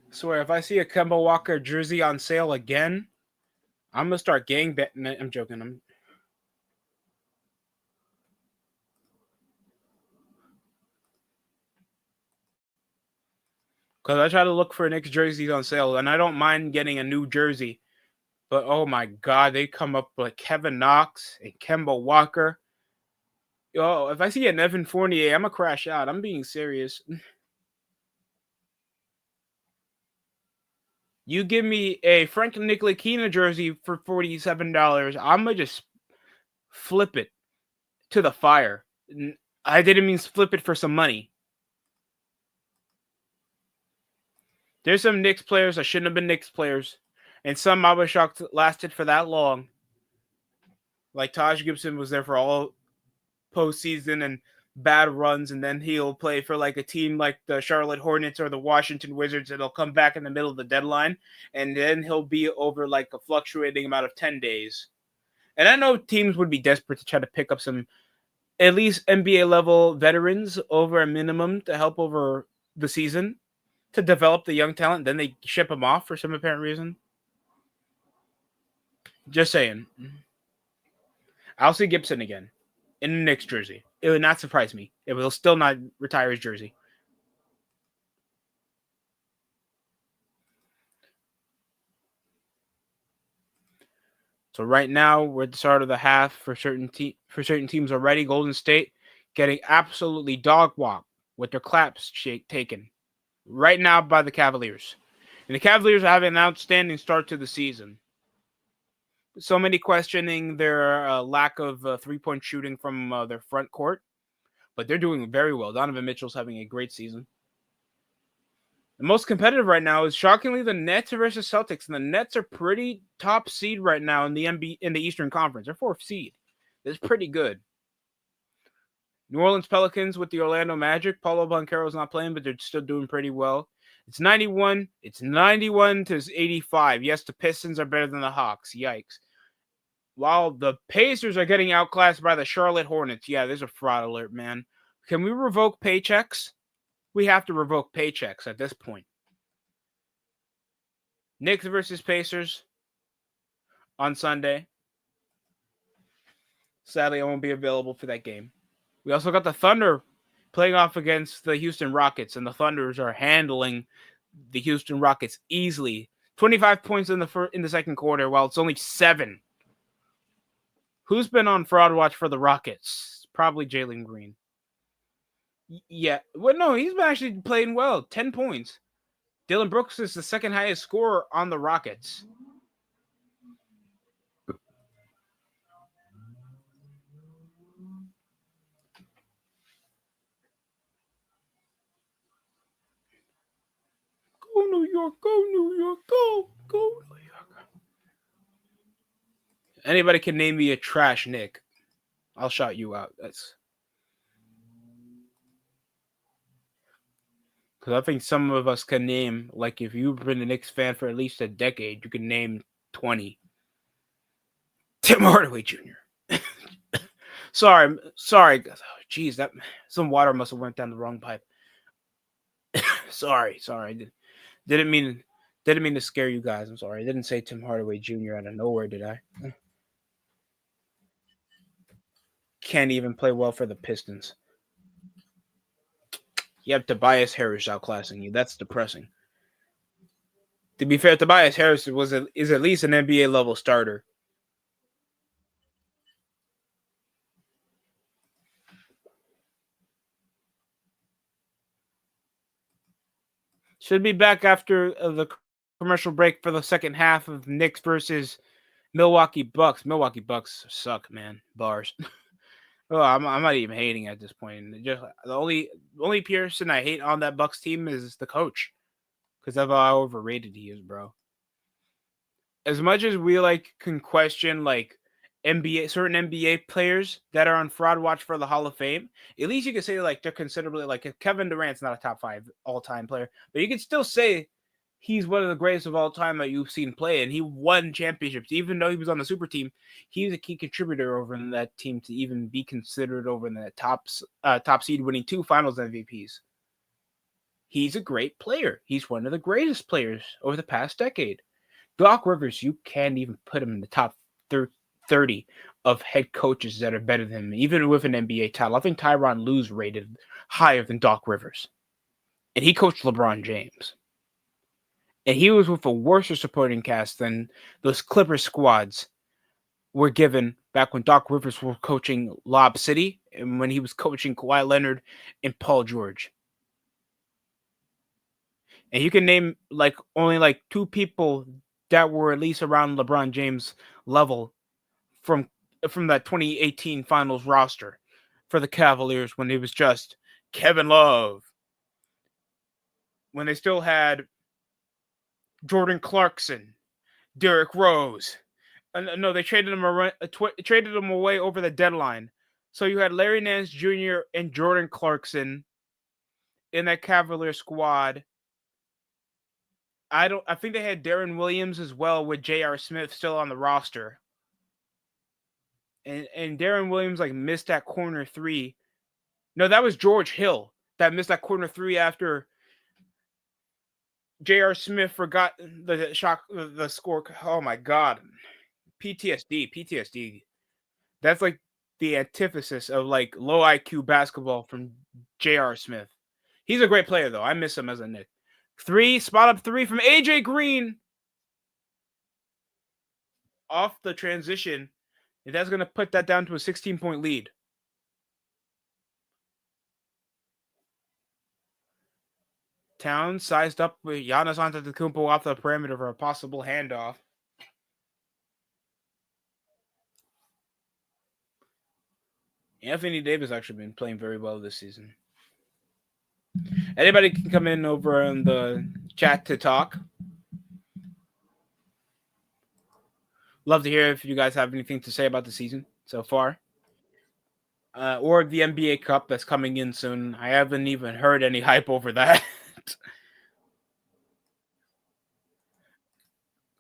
I swear, if I see a Kemba Walker jersey on sale again, I'm gonna start gang betting. I'm joking. Because I try to look for Knicks jerseys on sale, and I don't mind getting a new jersey. But oh my God, they come up like Kevin Knox and Kemba Walker. Yo, if I see an Evan Fournier, I'm gonna crash out. I'm being serious. You give me a Frank Ntilikina jersey for $47, I'm gonna just flip it to the fire. I didn't mean flip it for some money. There's some Knicks players that shouldn't have been Knicks players, and some I was shocked lasted for that long. Like Taj Gibson was there for all postseason and bad runs, and then he'll play for like a team like the Charlotte Hornets or the Washington Wizards, and he'll come back in the middle of the deadline, and then he'll be over like a fluctuating amount of 10 days. And I know teams would be desperate to try to pick up some at least NBA level veterans over a minimum to help over the season to develop the young talent. Then they ship them off for some apparent reason. Just saying. I'll see Gibson again in the Knicks jersey. It would not surprise me. It will still not retire his jersey. So right now we're at the start of the half for certain teams already. Golden State getting absolutely dog walked with their claps taken right now by the Cavaliers. And the Cavaliers are having an outstanding start to the season. So many questioning their lack of 3-point shooting from their front court, but they're doing very well. Donovan Mitchell's having a great season. The most competitive right now is shockingly the Nets versus Celtics, and the Nets are pretty top seed right now in the Eastern Conference. They're 4th seed. It's pretty good. New Orleans Pelicans with the Orlando Magic. Paulo Banchero's not playing, but they're still doing pretty well. It's 91. It's 91 to 85. Yes, the Pistons are better than the Hawks. Yikes. While the Pacers are getting outclassed by the Charlotte Hornets. Yeah, there's a fraud alert, man. Can we revoke paychecks? We have to revoke paychecks at this point. Knicks versus Pacers on Sunday. Sadly, I won't be available for that game. We also got the Thunder playing off against the Houston Rockets, and the Thunders are handling the Houston Rockets easily. 25 points in the second quarter, while it's only 7. Who's been on fraud watch for the Rockets? Probably Jalen Green. Yeah. Well, no, he's been actually playing well. 10 points. Dylan Brooks is the second highest scorer on the Rockets. Go New York, go New York, go New York. Anybody can name me a trash Nick. I'll shout you out. That's because I think some of us can name, like if you've been a Knicks fan for at least a decade, you can name 20. Tim Hardaway Jr. sorry. Jeez, that some water must have went down the wrong pipe. sorry. Didn't mean to scare you guys. I'm sorry. I didn't say Tim Hardaway Jr. out of nowhere, did I? Can't even play well for the Pistons. You have Tobias Harris outclassing you. That's depressing. To be fair, Tobias Harris is at least an NBA level starter. Should be back after the commercial break for the second half of Knicks versus Milwaukee Bucks. Milwaukee Bucks suck, man. Bars. Oh, I'm not even hating at this point. Just the only person I hate on that Bucks team is the coach, because of how overrated he is, bro. As much as we can question certain NBA players that are on fraud watch for the Hall of Fame, at least you can say they're considerably Kevin Durant's not a top 5 all-time player, but you can still say he's one of the greatest of all time that you've seen play, and he won championships. Even though he was on the super team, he was a key contributor over in that team to even be considered over in the top seed, winning 2 Finals MVPs. He's a great player. He's one of the greatest players over the past decade. Doc Rivers, you can't even put him in the top 30 of head coaches that are better than him, even with an NBA title. I think Tyronn Lue's rated higher than Doc Rivers. And he coached LeBron James. And he was with a worse supporting cast than those Clippers squads were given back when Doc Rivers was coaching Lob City and when he was coaching Kawhi Leonard and Paul George. And you can name like only like two people that were at least around LeBron James level from that 2018 Finals roster for the Cavaliers when it was just Kevin Love, when they still had Jordan Clarkson, Derrick Rose. No, they traded him away over the deadline. So you had Larry Nance Jr. and Jordan Clarkson in that Cavalier squad. I think they had Darren Williams as well with J.R. Smith still on the roster. And Darren Williams like missed that corner three. No, that was George Hill that missed that corner three after J.R. Smith forgot the shot, the score. Oh my god, PTSD. That's like the antithesis of like low IQ basketball from J.R. Smith. He's a great player though. I miss him as a Knick. Spot up three from AJ Green off the transition. And that's gonna put that down to a 16-point lead. Towns sized up with Giannis Antetokounmpo off the perimeter for a possible handoff. Anthony Davis actually been playing very well this season. Anybody can come in over in the chat to talk. Love to hear if you guys have anything to say about the season so far. Or the NBA Cup that's coming in soon. I haven't even heard any hype over that.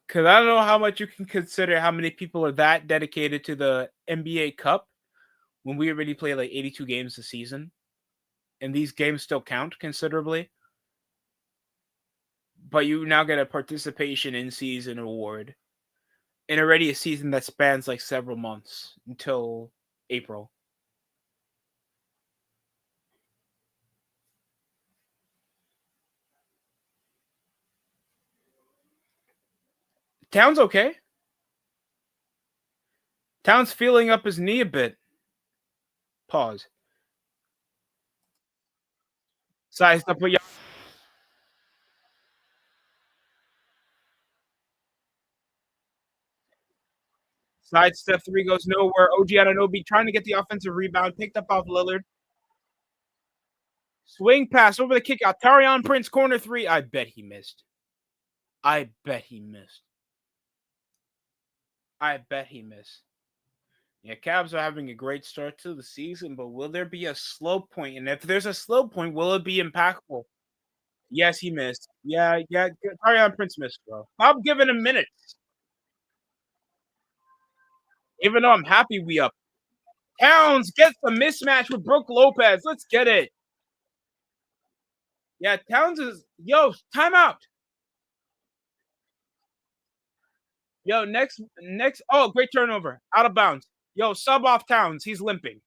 Because I don't know how much you can consider how many people are that dedicated to the NBA Cup when we already play like 82 games a season. And these games still count considerably. But you now get a participation in season award. And already a season that spans like several months until April. Towns okay. Towns feeling up his knee a bit. Pause. Sized up with side step three goes nowhere. OG Anunoby trying to get the offensive rebound, picked up off Lillard. Swing pass over the kick out. Tarion Prince corner three. I bet he missed. I bet he missed. Yeah, Cavs are having a great start to the season, but will there be a slow point? And if there's a slow point, will it be impactful? Yes, he missed. Yeah. Tarion Prince missed, bro. I'm giving him minutes. Even though I'm happy we up. Towns gets the mismatch with Brooke Lopez. Let's get it. Yeah, Towns is timeout. Next. Oh, great turnover. Out of bounds. Sub off Towns. He's limping.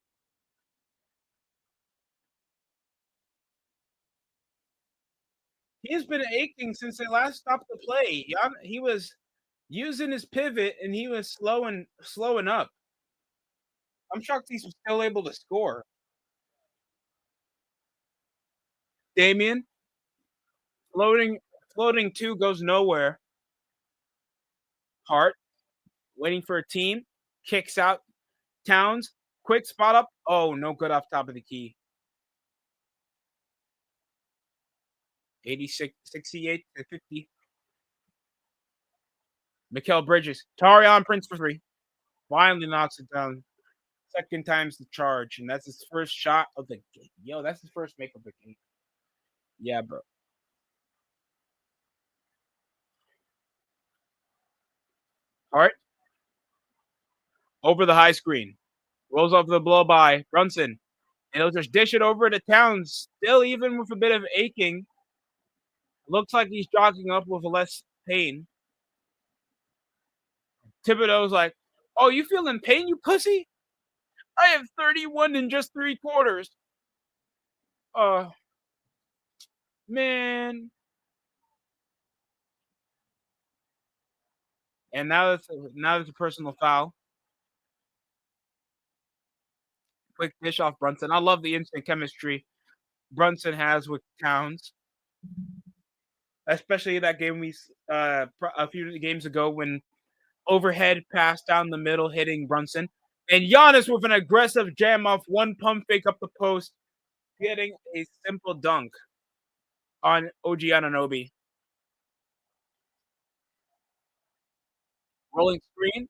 He's been aching since they last stopped the play. He was using his pivot and he was slowing up. I'm shocked he's still able to score. Damian floating two goes nowhere. Hart waiting for a team, kicks out. Towns quick spot up. Oh, no good off top of the key. 86, 68 to 50. Mikal Bridges, Tarion Prince for three. Finally knocks it down. Second time's the charge, and that's his first shot of the game. That's his first make of the game. Yeah, bro. Hart over the high screen. Rolls off the blow by Brunson. And he'll just dish it over to Towns. Still, even with a bit of aching. Looks like he's jogging up with less pain. Thibodeau's like, "Oh, you feeling pain, you pussy? I have 31 in just 3 quarters." Uh, man. And now that's a personal foul. Quick dish off Brunson. I love the instant chemistry Brunson has with Towns. especially that game a few games ago when overhead pass down the middle hitting Brunson, and Giannis with an aggressive jam off one pump fake up the post, getting a simple dunk on OG Anunoby. Rolling screen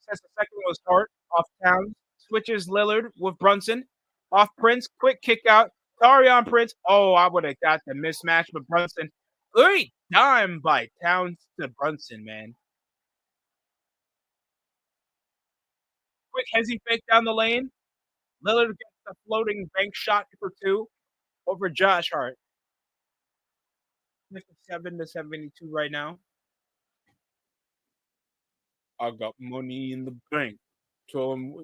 says the second was Hart off Towns, switches Lillard with Brunson off Prince, quick kick out. Tarion Prince. Oh, I would have got the mismatch, but Brunson. Great dime by Towns to Brunson, man. Quick hezzy fake down the lane. Lillard gets a floating bank shot for two over Josh Hart. 57-72 right now. I got money in the bank. So I'm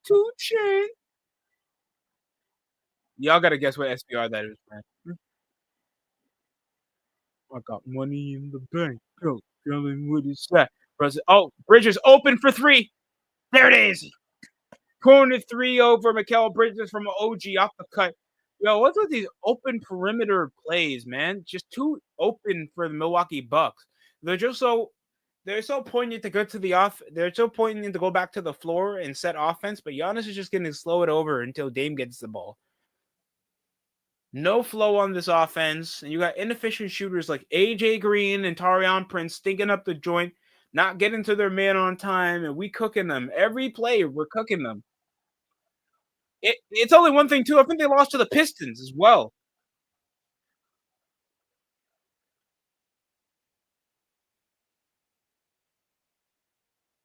2 Chainz. Y'all gotta guess what SPR that is, man. I got money in the bank. Go, feeling what is that? Oh, Bridges open for three. There it is. Corner three over Mikal Bridges from OG off the cut. Yo, what's with these open perimeter plays, man? Just too open for the Milwaukee Bucks. They're so poignant to go to the off. They're so poignant to go back to the floor and set offense, but Giannis is just going to slow it over until Dame gets the ball. No flow on this offense, and you got inefficient shooters like AJ Green and Tarion Prince stinking up the joint, not getting to their man on time, and we cooking them every play. We're cooking them. It's only one thing too. I think they lost to the Pistons as well.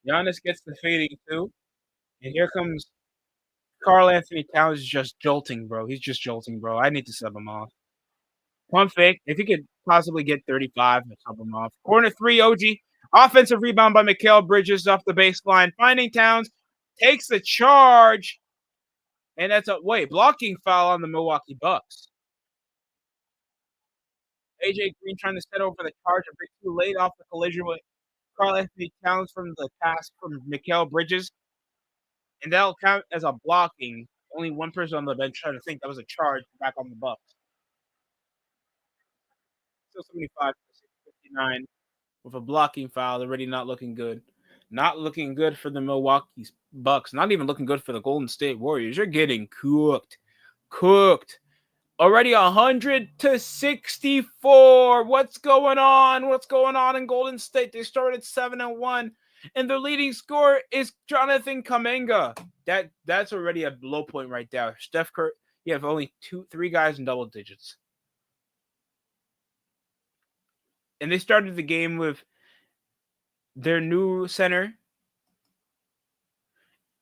Giannis gets the fading too, and here comes Karl Anthony Towns just jolting, bro. He's just jolting, bro. I need to sub him off. Pump fake. If he could possibly get 35, sub him off. Corner three, OG. Offensive rebound by Mikal Bridges off the baseline. Finding Towns. Takes the charge. And that's a blocking foul on the Milwaukee Bucks. AJ Green trying to set over the charge a bit too late off the collision with Karl Anthony Towns from the pass from Mikal Bridges. And that'll count as a blocking. Only one person on the bench trying to think that was a charge back on the Bucks. Still 75 to 59 with a blocking foul. Already not looking good. Not looking good for the Milwaukee Bucks. Not even looking good for the Golden State Warriors. You're getting cooked. Cooked. Already 100 to 64. What's going on? What's going on in Golden State? They started 7-1, and their leading scorer is Jonathan Kuminga. That's already a low point right there. Steph Curry, you have only 3 guys in double digits. And they started the game with their new center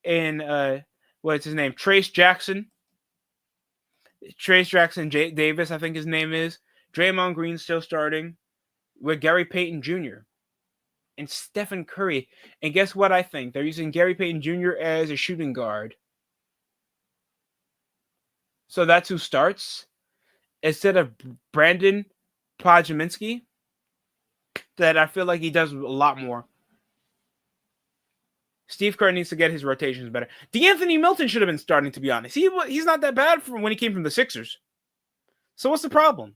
and what's his name? Trace Jackson, Davis, I think his name is. Draymond Green still starting with Gary Payton Jr. and Stephen Curry. And guess what I think? They're using Gary Payton Jr. as a shooting guard. So that's who starts instead of Brandon Podjaminski. That I feel like he does a lot more. Steve Kerr needs to get his rotations better. DeAnthony Milton should have been starting, to be honest. He's not that bad from when he came from the Sixers. So what's the problem?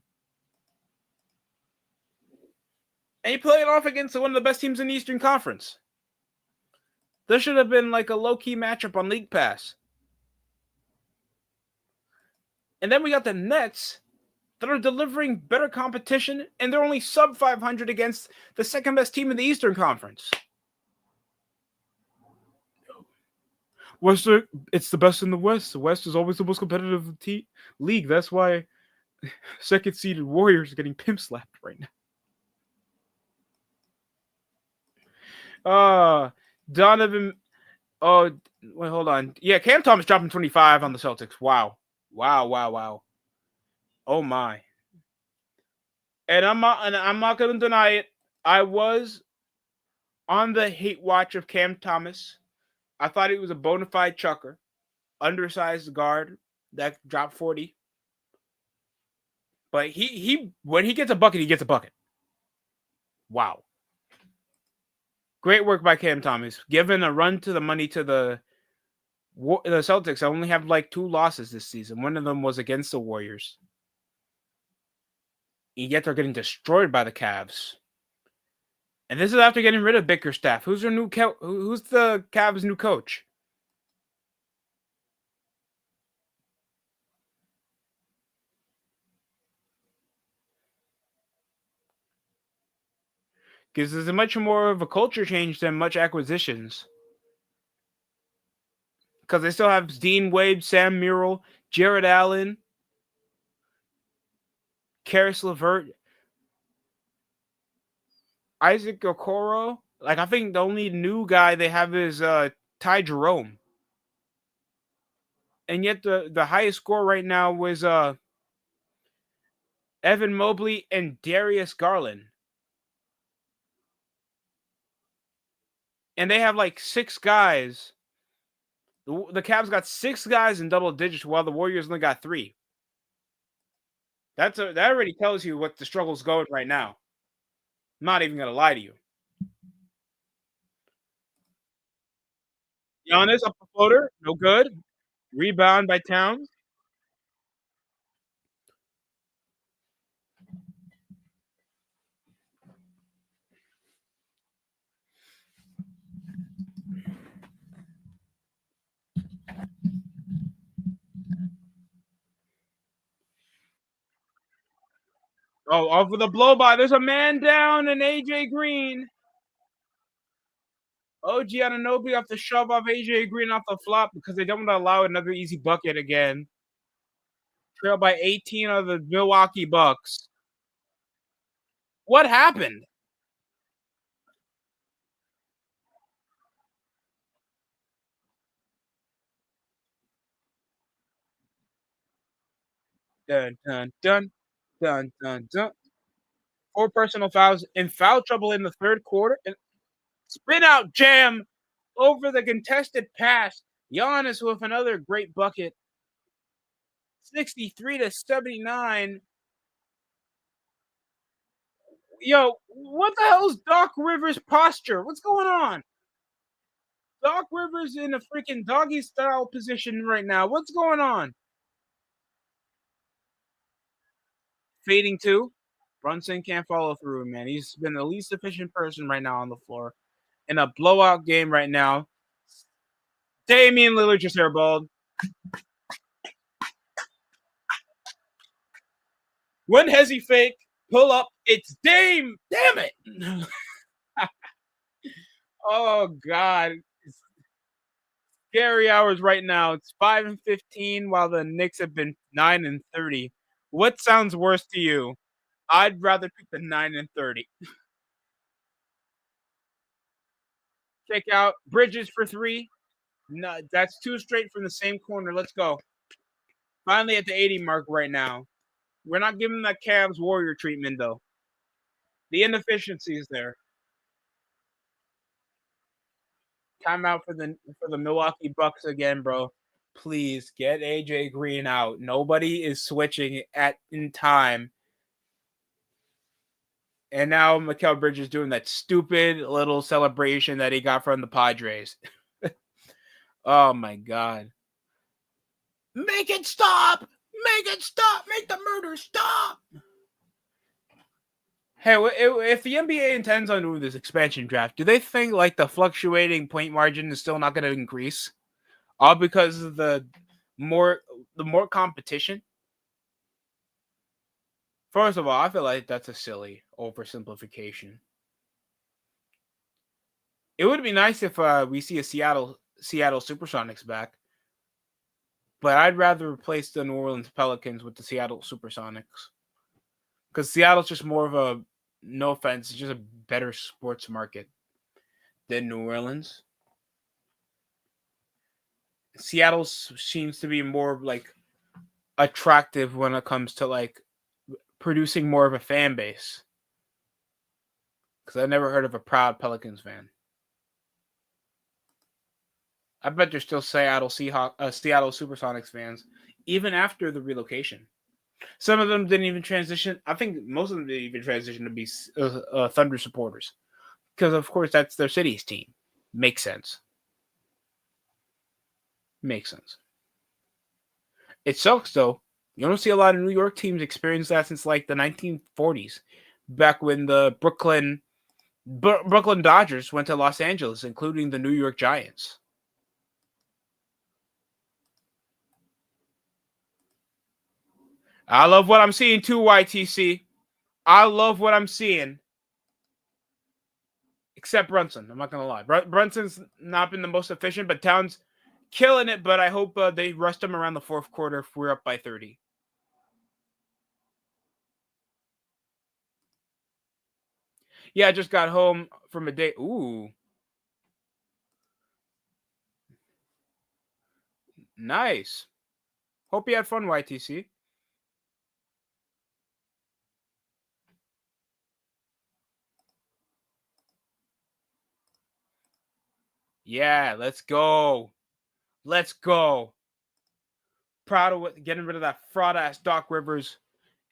And he played off against one of the best teams in the Eastern Conference. There should have been like a low-key matchup on League Pass. And then we got the Nets that are delivering better competition, and they're only sub 500 against the second best team in the Eastern Conference. It's the best in the West. The West is always the most competitive league. That's why second-seeded Warriors are getting pimp slapped right now. Donovan. Oh, wait, hold on. Yeah, Cam Thomas dropping 25 on the Celtics. Wow. Oh my. And I'm not going to deny it. I was on the hate watch of Cam Thomas. I thought he was a bona fide chucker, undersized guard that dropped 40. But he when he gets a bucket, he gets a bucket. Wow. Great work by Cam Thomas. Giving a run to the money to the Celtics. I only have like 2 losses this season. One of them was against the Warriors. yet they're getting destroyed by the Cavs. And this is after getting rid of Bickerstaff. Who's their who's the Cavs' new coach? Because there's much more of a culture change than much acquisitions. Because they still have Dean Wade, Sam Murrell, Jared Allen, Karis LeVert, Isaac Okoro. Like, I think the only new guy they have is Ty Jerome. And yet the highest score right now was Evan Mobley and Darius Garland. And they have like 6 guys. The Cavs got 6 guys in double digits while the Warriors only got 3. That already tells you what the struggle's going right now. I'm not even gonna lie to you. Giannis up the floater, no good. Rebound by Towns. Oh, off with a blow by. There's a man down and AJ Green. OG Anunoby have to shove off AJ Green off the flop because they don't want to allow another easy bucket again. Trailed by 18 of the Milwaukee Bucks. What happened? Dun dun dun dun dun dun. 4 personal fouls in foul trouble in the third quarter. And spin out jam over the contested pass. Giannis with another great bucket. 63-79. Yo, what the hell's Doc Rivers' posture? What's going on? Doc Rivers in a freaking doggy style position right now. What's going on? Fading 2. Brunson can't follow through, man. He's been the least efficient person right now on the floor. In a blowout game right now. Damian Lillard just airballed. When has he fake? Pull up. It's Dame. Damn it. Oh, God. It's scary hours right now. It's 5-15 while the Knicks have been 9-30. What sounds worse to you? I'd rather pick the 9-30. Kick out. Bridges for 3. No, that's 2 straight from the same corner. Let's go. Finally at the 80 mark right now. We're not giving that Cavs Warrior treatment, though. The inefficiency is there. Timeout for the Milwaukee Bucks again, bro. Please get AJ Green out. Nobody is switching in time. And now Mikal Bridges doing that stupid little celebration that he got from the Padres. Oh my God. Make it stop! Make it stop! Make the murder stop! Hey, if the NBA intends on doing this expansion draft, do they think like the fluctuating point margin is still not going to increase? All because of the more competition? First of all, I feel like that's a silly oversimplification. It would be nice if we see a Seattle Supersonics back, but I'd rather replace the New Orleans Pelicans with the Seattle Supersonics because Seattle's just more of a, no offense, it's just a better sports market than New Orleans. Seattle seems to be more like attractive when it comes to like producing more of a fan base. Because I've never heard of a proud Pelicans fan. I bet there's still Seattle Supersonics fans even after the relocation. Some of them didn't even transition. I think most of them didn't even transition to be Thunder supporters. Because, of course, that's their city's team. Makes sense. Makes sense. It sucks, though. You don't see a lot of New York teams experience that since like the 1940s, back when the Brooklyn Dodgers went to Los Angeles, including the New York Giants. I love what I'm seeing too, YTC. I love what I'm seeing. Except Brunson. I'm not going to lie. Brunson's not been the most efficient, but Towns killing it. But I hope they rest him around the fourth quarter if we're up by 30. Yeah, I just got home from a day. Ooh. Nice. Hope you had fun, YTC. Yeah, let's go. Let's go. Proud of getting rid of that fraud ass Doc Rivers,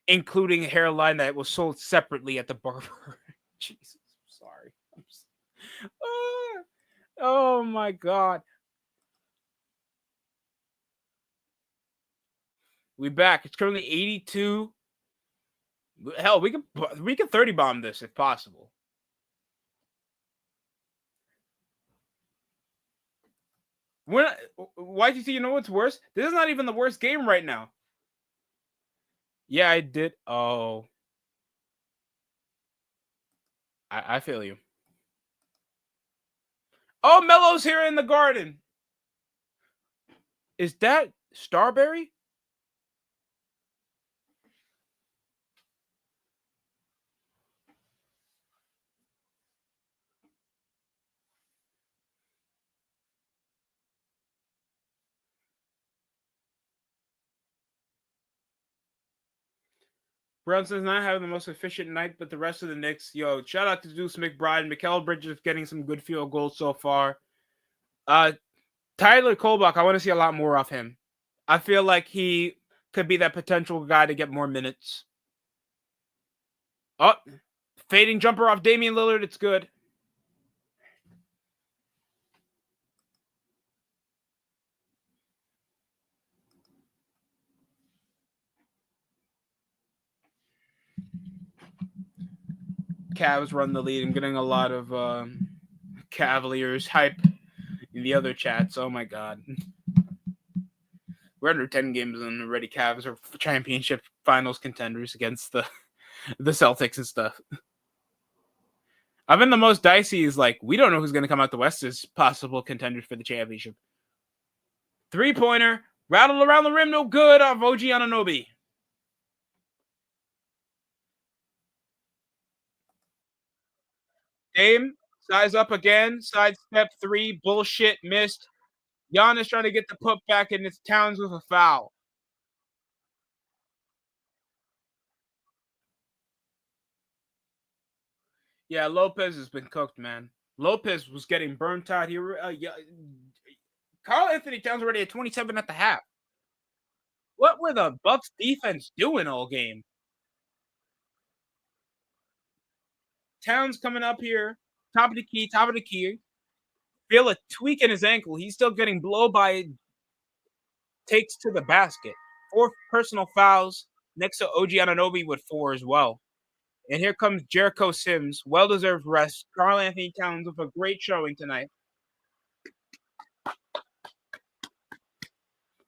including a hairline that was sold separately at the barber. Jesus, sorry. Oh my god. We back. It's currently 82. Hell, we could 30 bomb this if possible. YTC, you know what's worse? This is not even the worst game right now. Yeah, I did. Oh. I feel you. Oh, Melo's here in the garden. Is that Starberry? Brunson's not having the most efficient night, but the rest of the Knicks, yo, shout out to Deuce McBride. Mikal Bridges getting some good field goals so far. Tyler Kolbach, I want to see a lot more of him. I feel like he could be that potential guy to get more minutes. Oh, fading jumper off Damian Lillard. It's good. Cavs run the lead. I'm getting a lot of Cavaliers hype in the other chats. Oh my god. We're under 10 games and already Cavs are championship finals contenders against the Celtics and stuff. I've been the most dicey is like, we don't know who's going to come out the West as possible contenders for the championship. 3-pointer, rattled around the rim, no good off OG Anunoby. Dame, size up again, sidestep 3, bullshit, missed. Giannis trying to get the put back, and it's Towns with a foul. Yeah, Lopez has been cooked, man. Lopez was getting burnt out here. Karl Anthony Towns already at 27 at the half. What were the Bucks defense doing all game? Towns coming up here, top of the key. Feel a tweak in his ankle. He's still getting blow by takes to the basket. 4 personal fouls next to OG Anunoby with 4 as well. And here comes Jericho Sims. Well-deserved rest. Karl Anthony Towns with a great showing tonight.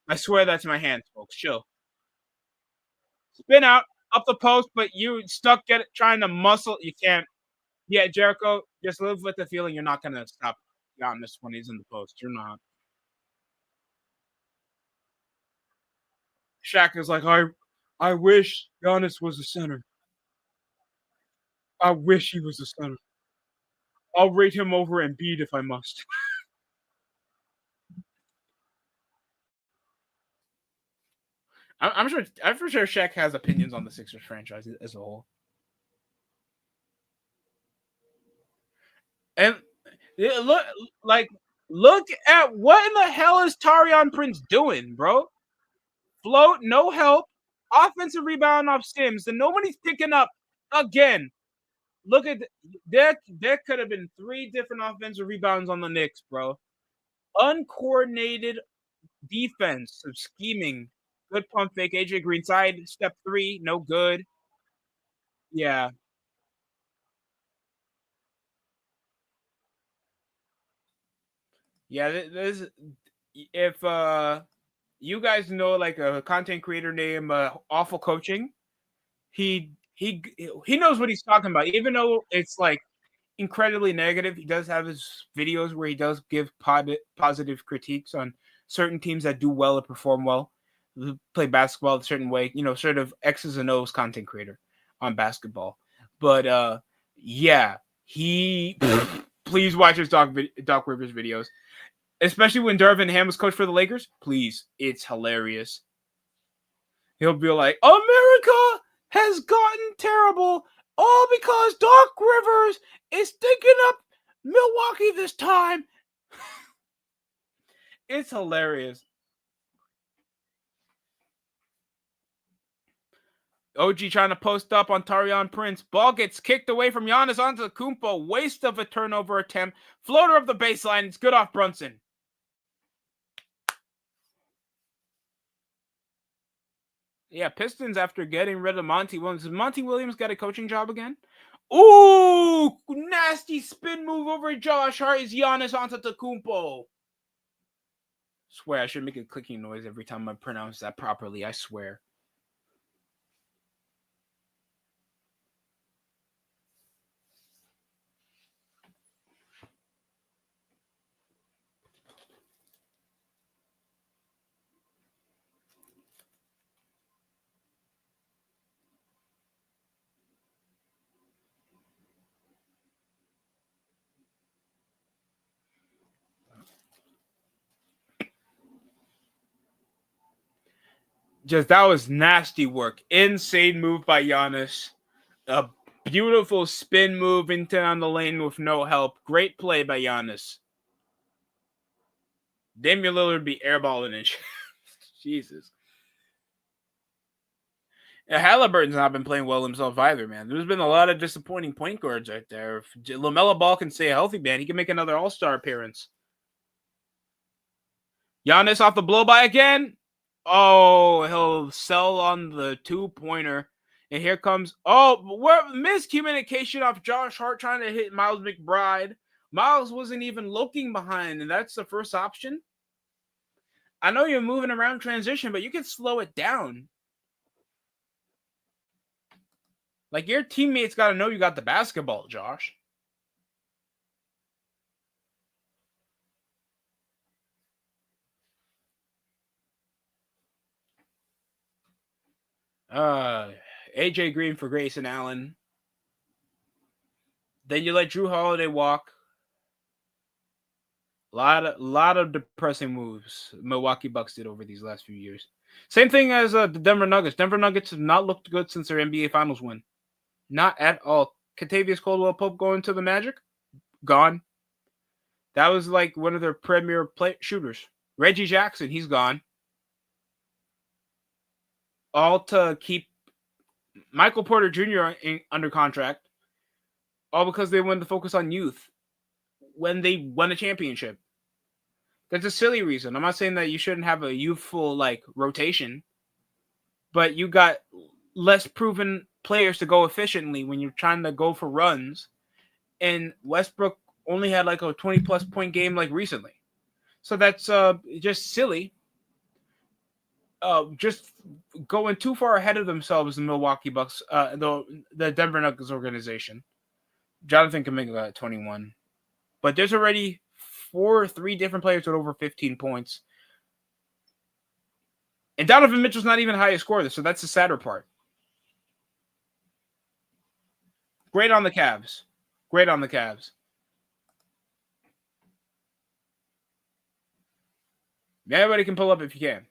I swear that's my hands, folks. Chill. Spin out, up the post, but you stuck trying to muscle. You can't. Yeah, Jericho, just live with the feeling you're not going to stop Giannis when he's in the post. You're not. Shaq is like, I wish Giannis was the center. I wish he was the center. I'll rate him over Embiid if I must. I'm for sure Shaq has opinions on the Sixers franchise as a whole. And look at what in the hell is Tarion Prince doing, bro? Float, no help, offensive rebound off Sims, and nobody's picking up again. Look at there could have been 3 different offensive rebounds on the Knicks, bro. Uncoordinated defense of scheming Good pump fake. AJ Green side. Step 3. No good. Yeah. Yeah. This, if you guys know like a content creator named Awful Coaching, he knows what he's talking about. Even though it's like incredibly negative, he does have his videos where he does give positive critiques on certain teams that do well or perform well, play basketball a certain way. Sort of X's and O's content creator on basketball. But yeah, he please watch his Doc Rivers videos, especially when Darvin Ham was coach for the Lakers. Please, it's hilarious. He'll be like, America has gotten terrible all because Doc Rivers is stinking up Milwaukee this time. It's hilarious. OG trying to post up on Tarion Prince. Ball gets kicked away from Giannis Antetokounmpo. Waste of a turnover attempt. Floater of the baseline. It's good off Brunson. Yeah, Pistons after getting rid of Monty Williams. Does Monty Williams get a coaching job again? Ooh, nasty spin move over Josh Hart is Giannis Antetokounmpo. Swear I should make a clicking noise every time I pronounce that properly. I swear. Just that was nasty work. Insane move by Giannis. A beautiful spin move into down the lane with no help. Great play by Giannis. Damian Lillard would be airballing it. Jesus. Halliburton's not been playing well himself either, man. There's been a lot of disappointing point guards right there. If LaMelo Ball can stay healthy, man, he can make another All-Star appearance. Giannis off the blow by again. Oh, he'll sell on the 2-pointer. And here comes, miscommunication off Josh Hart trying to hit Miles McBride. Miles wasn't even looking behind, and that's the first option. I know you're moving around transition, but you can slow it down. Like, your teammates got to know you got the basketball, Josh. AJ Green for Grayson Allen. Then you let Drew Holiday walk. A lot of depressing moves Milwaukee Bucks did over these last few years. Same thing as the Denver Nuggets. Denver Nuggets have not looked good since their NBA Finals win. Not at all. Kentavious Caldwell-Pope going to the Magic? Gone. That was like one of their premier shooters. Reggie Jackson, he's gone. All to keep Michael Porter Jr. under contract. All because they wanted to focus on youth when they won a championship. That's a silly reason. I'm not saying that you shouldn't have a youthful rotation, but you got less proven players to go efficiently when you're trying to go for runs. And Westbrook only had a 20-plus point game recently. So that's just silly. Just going too far ahead of themselves, the Milwaukee Bucks, the Denver Nuggets organization. Jonathan can make 21. But there's already 3 different players with over 15 points. And Donovan Mitchell's not even the highest scorer, so that's the sadder part. Great on the Cavs. Great on the Cavs. Everybody can pull up if you can.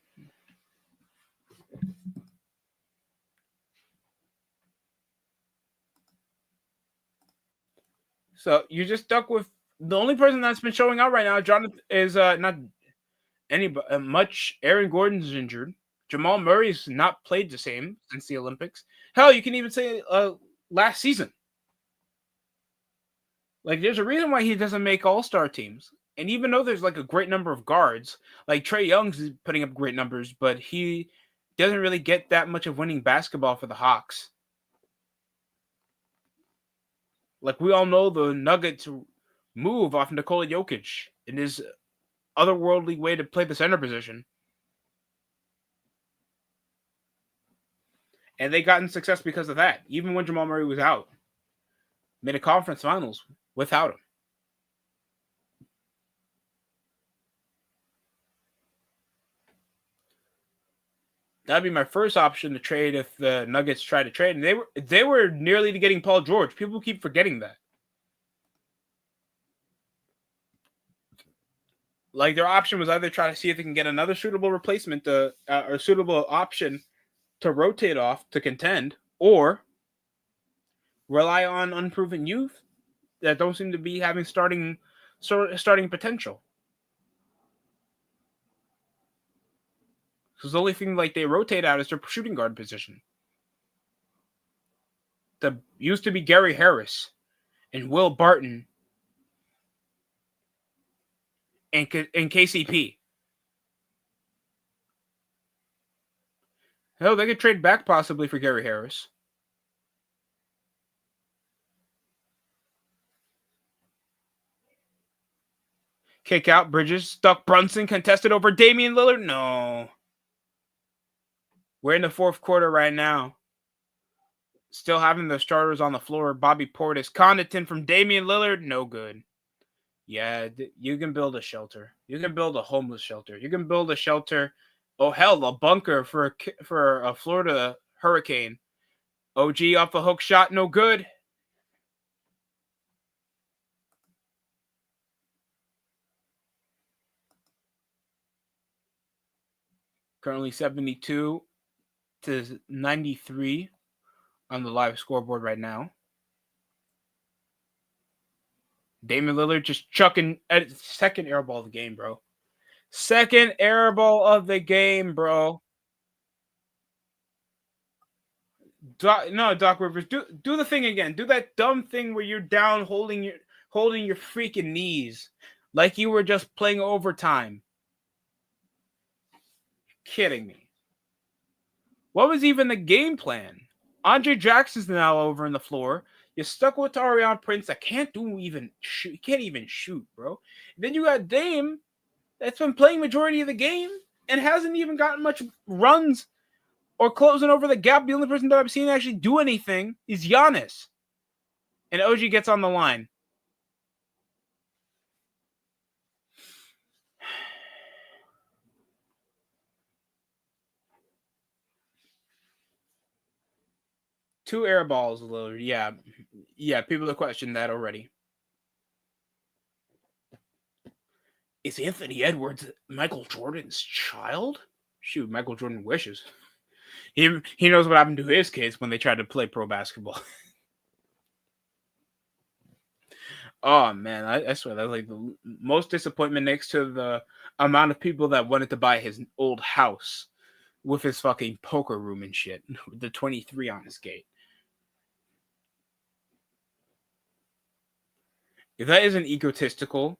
So you just stuck with the only person that's been showing out right now. Jonathan is not anybody much. Aaron Gordon's injured. Jamal Murray's not played the same since the Olympics. Hell, you can even say last season. There's a reason why he doesn't make all-star teams. And even though there's a great number of guards, Trae Young's putting up great numbers, but he doesn't really get that much of winning basketball for the Hawks. Like, we all know the Nuggets move off Nikola Jokic in his otherworldly way to play the center position. And they got in success because of that, even when Jamal Murray was out. Made a conference finals without him. That'd be my first option to trade if the Nuggets try to trade. And they were nearly to getting Paul George. People keep forgetting that. Like, their option was either try to see if they can get another suitable replacement or suitable option to rotate off to contend, or rely on unproven youth that don't seem to be having starting potential. Because the only thing like they rotate out is their shooting guard position. That used to be Gary Harris and Will Barton and KCP. Hell, they could trade back possibly for Gary Harris. Kick out Bridges. Stuck Brunson contested over Damian Lillard. No. We're in the fourth quarter right now. Still having the starters on the floor. Bobby Portis. Connaughton from Damian Lillard. No good. Yeah, you can build a shelter. You can build a homeless shelter. You can build a shelter. Oh, hell, a bunker for a Florida hurricane. OG off a hook shot. No good. Currently 72 to 93 on the live scoreboard right now. Damian Lillard just chucking at second air ball of the game, bro. Second air ball of the game, bro. Doc Rivers, do the thing again. Do that dumb thing where you're down holding your freaking knees like you were just playing overtime. Kidding me. What was even the game plan? Andre Jackson's now over in the floor. You're stuck with Taurean Prince that can't even shoot, bro. Then you got Dame that's been playing majority of the game and hasn't even gotten much runs or closing over the gap. The only person that I've seen actually do anything is Giannis. And OG gets on the line. Two air balls, Lillard. Yeah, people have questioned that already. Is Anthony Edwards Michael Jordan's child? Shoot, Michael Jordan wishes. He knows what happened to his kids when they tried to play pro basketball. Oh, man, I swear that's like the most disappointment next to the amount of people that wanted to buy his old house with his fucking poker room and shit. With the 23 on his gate. If that isn't egotistical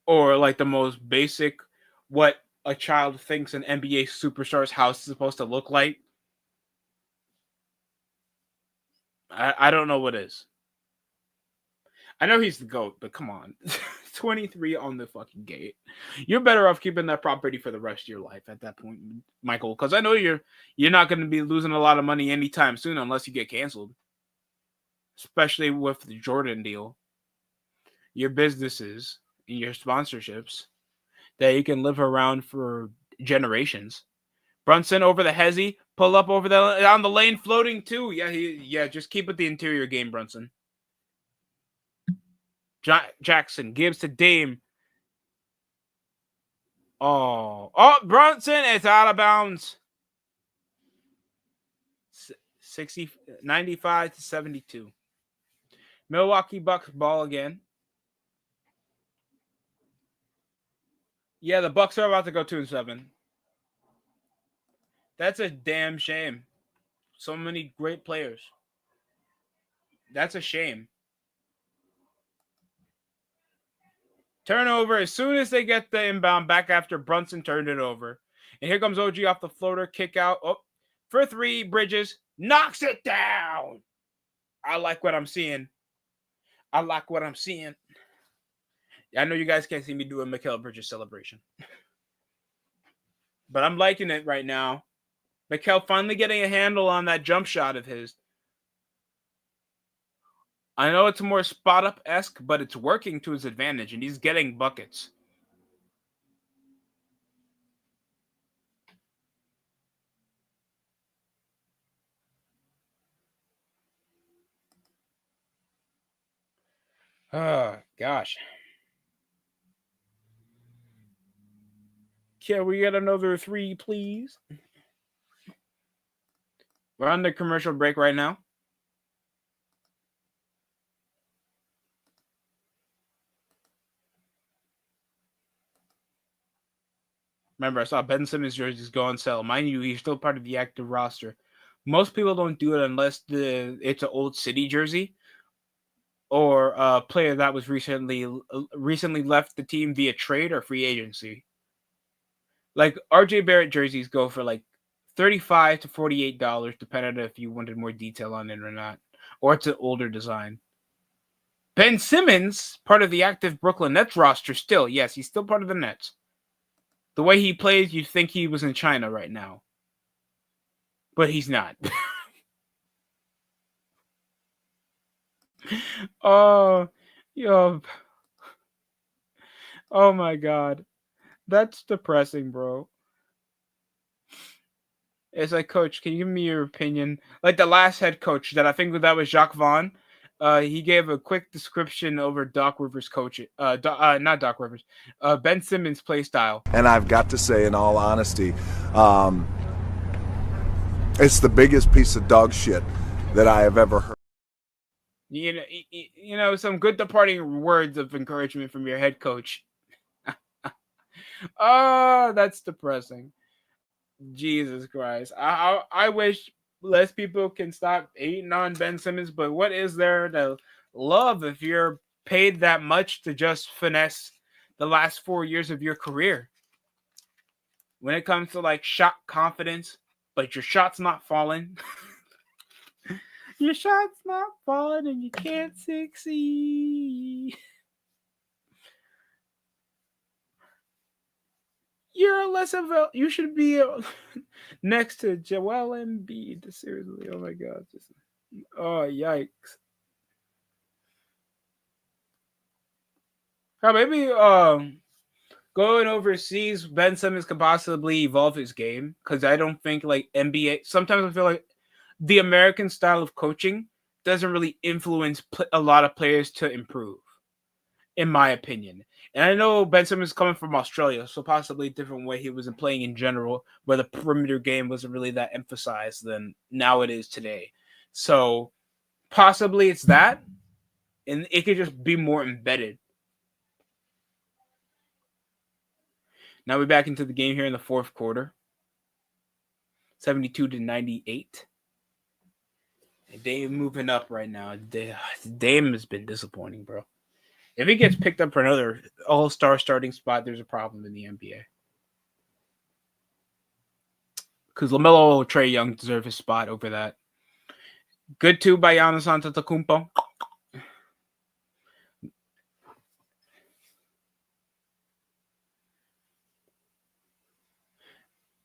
or like the most basic what a child thinks an NBA superstar's house is supposed to look like, I don't know what is. I know he's the GOAT, but come on. 23 on the fucking gate. You're better off keeping that property for the rest of your life at that point, Michael, because I know you're not going to be losing a lot of money anytime soon unless you get canceled. Especially with the Jordan deal. Your businesses and your sponsorships that you can live around for generations. Brunson over the hezzy, pull up over on the lane, floating too. Yeah, just keep it the interior game, Brunson. Jackson gives to Dame. Oh, Brunson, it's out of bounds. 95 to 72. Milwaukee Bucks ball again. Yeah, the Bucks are about to go 2-7. That's a damn shame. So many great players. That's a shame. Turnover as soon as they get the inbound back after Brunson turned it over. And here comes OG off the floater, kick out. Oh, for three, Bridges knocks it down. I like what I'm seeing. I like what I'm seeing. I know you guys can't see me doing Mikal Bridges celebration. But I'm liking it right now. Mikal finally getting a handle on that jump shot of his. I know it's more spot-up-esque, but it's working to his advantage, and he's getting buckets. Oh, gosh. Can we get another three, please? We're on the commercial break right now. Remember, I saw Ben Simmons jerseys go on sale. Mind you, he's still part of the active roster. Most people don't do it unless it's an old City jersey or a player that was recently left the team via trade or free agency. Like RJ Barrett jerseys go for like $35 to $48, depending on if you wanted more detail on it or not, or it's an older design. Ben Simmons, part of the active Brooklyn Nets roster, still, yes, he's still part of the Nets. The way he plays, you'd think he was in China right now. But he's not. Oh, yo. Oh my God. That's depressing, bro. It's like, Coach, can you give me your opinion? Like the last head coach that I think that was Jacques Vaughn. He gave a quick description over Doc Rivers' coaching. Not Doc Rivers. Ben Simmons' play style. And I've got to say, in all honesty, it's the biggest piece of dog shit that I have ever heard. You know, some good departing words of encouragement from your head coach. Oh, that's depressing. Jesus Christ. I wish less people can stop hating on Ben Simmons, but what is there to love if you're paid that much to just finesse the last 4 years of your career? When it comes to like shot confidence, but your shot's not falling. Your shot's not falling and you can't succeed. You're less of a. You should be next to Joel Embiid. Seriously, oh my God! Oh yikes! Maybe going overseas, Ben Simmons could possibly evolve his game because I don't think like NBA. Sometimes I feel like the American style of coaching doesn't really influence a lot of players to improve, in my opinion. And I know Ben Simmons is coming from Australia, so possibly a different way he wasn't playing in general, where the perimeter game wasn't really that emphasized than now it is today. So possibly it's that, and it could just be more embedded. Now we're back into the game here in the fourth quarter. 72 to 98. Dame moving up right now. Dame has been disappointing, bro. If he gets picked up for another all-star starting spot, there's a problem in the NBA. Because LaMelo or Trae Young deserve his spot over that. Good too by Giannis Antetokounmpo.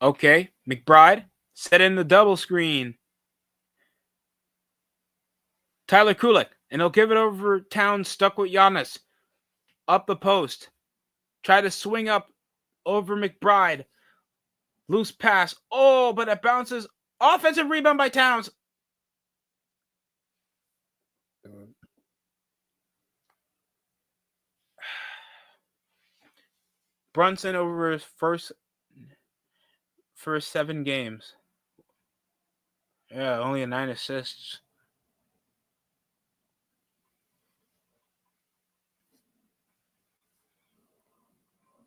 Okay, McBride set in the double screen. Tyler Kulik, and he'll give it over Towns, stuck with Giannis. Up the post. Try to swing up over McBride. Loose pass. Oh, but it bounces. Offensive rebound by Towns. Brunson over his first 7 games. Yeah, only 9 assists.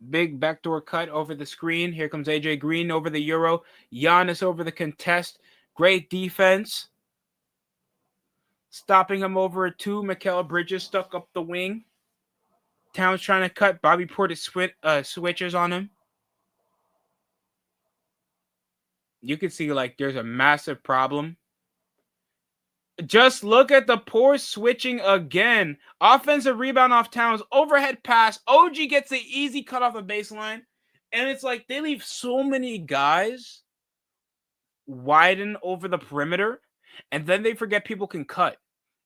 Big backdoor cut over the screen. Here comes AJ Green over the Euro. Giannis over the contest. Great defense. Stopping him over a 2. Mikal Bridges stuck up the wing. Towns trying to cut. Bobby Portis switches on him. you can see like there's a massive problem. Just look at the poor switching again. Offensive rebound off Towns, overhead pass. OG gets the easy cut off the baseline. And it's like they leave so many guys widen over the perimeter. And then they forget people can cut.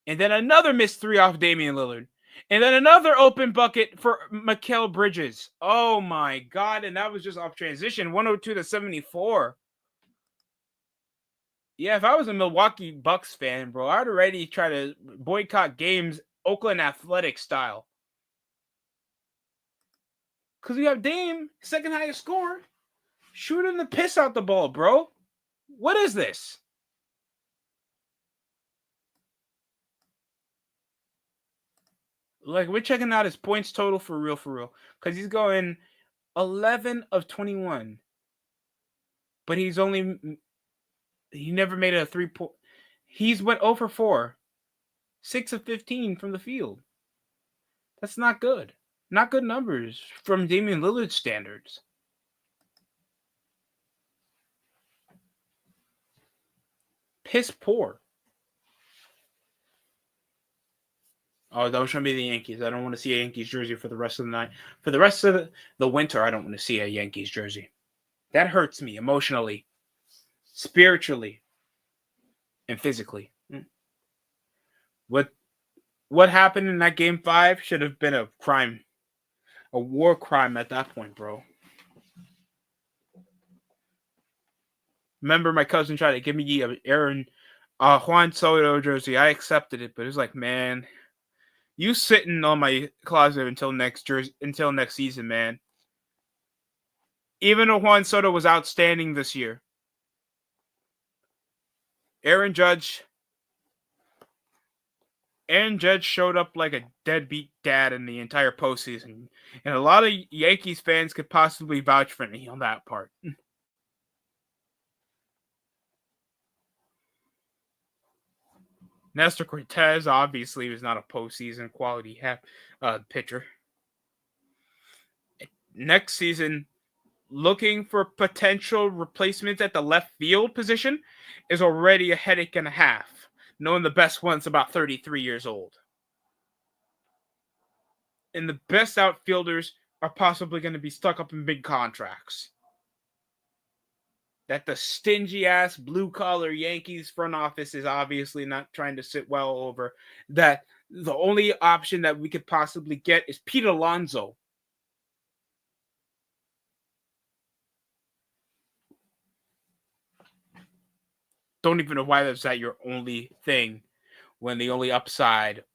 And then another missed three off Damian Lillard. And then another open bucket for Mikal Bridges. Oh my God. And that was just off transition. 102-74. Yeah, if I was a Milwaukee Bucks fan, bro, I'd already try to boycott games Oakland Athletic style. Because we have Dame, second highest scorer, shooting the piss out the ball, bro. What is this? Like, we're checking out his points total for real. Because he's going 11 of 21. But he never made a 3-point. He's went 0 for 4. 6 of 15 from the field. That's not good. Not good numbers from Damian Lillard standards. Piss poor. Oh, don't show me the Yankees. I don't want to see a Yankees jersey for the rest of the night. For the rest of the winter, I don't want to see a Yankees jersey. That hurts me emotionally, spiritually, and physically. What happened in that game 5 should have been a crime. A war crime at that point, bro. Remember my cousin tried to give me a Juan Soto jersey. I accepted it, but it was like, man, you sitting on my closet until next season, man. Even though Juan Soto was outstanding this year. Aaron Judge showed up like a deadbeat dad in the entire postseason. And a lot of Yankees fans could possibly vouch for me on that part. Nestor Cortez obviously was not a postseason quality pitcher. Next season, looking for potential replacements at the left field position is already a headache and a half, knowing the best one's about 33 years old. And the best outfielders are possibly going to be stuck up in big contracts. That the stingy-ass blue-collar Yankees front office is obviously not trying to sit well over. That the only option that we could possibly get is Pete Alonso. Don't even know why that's that your only thing when the only upside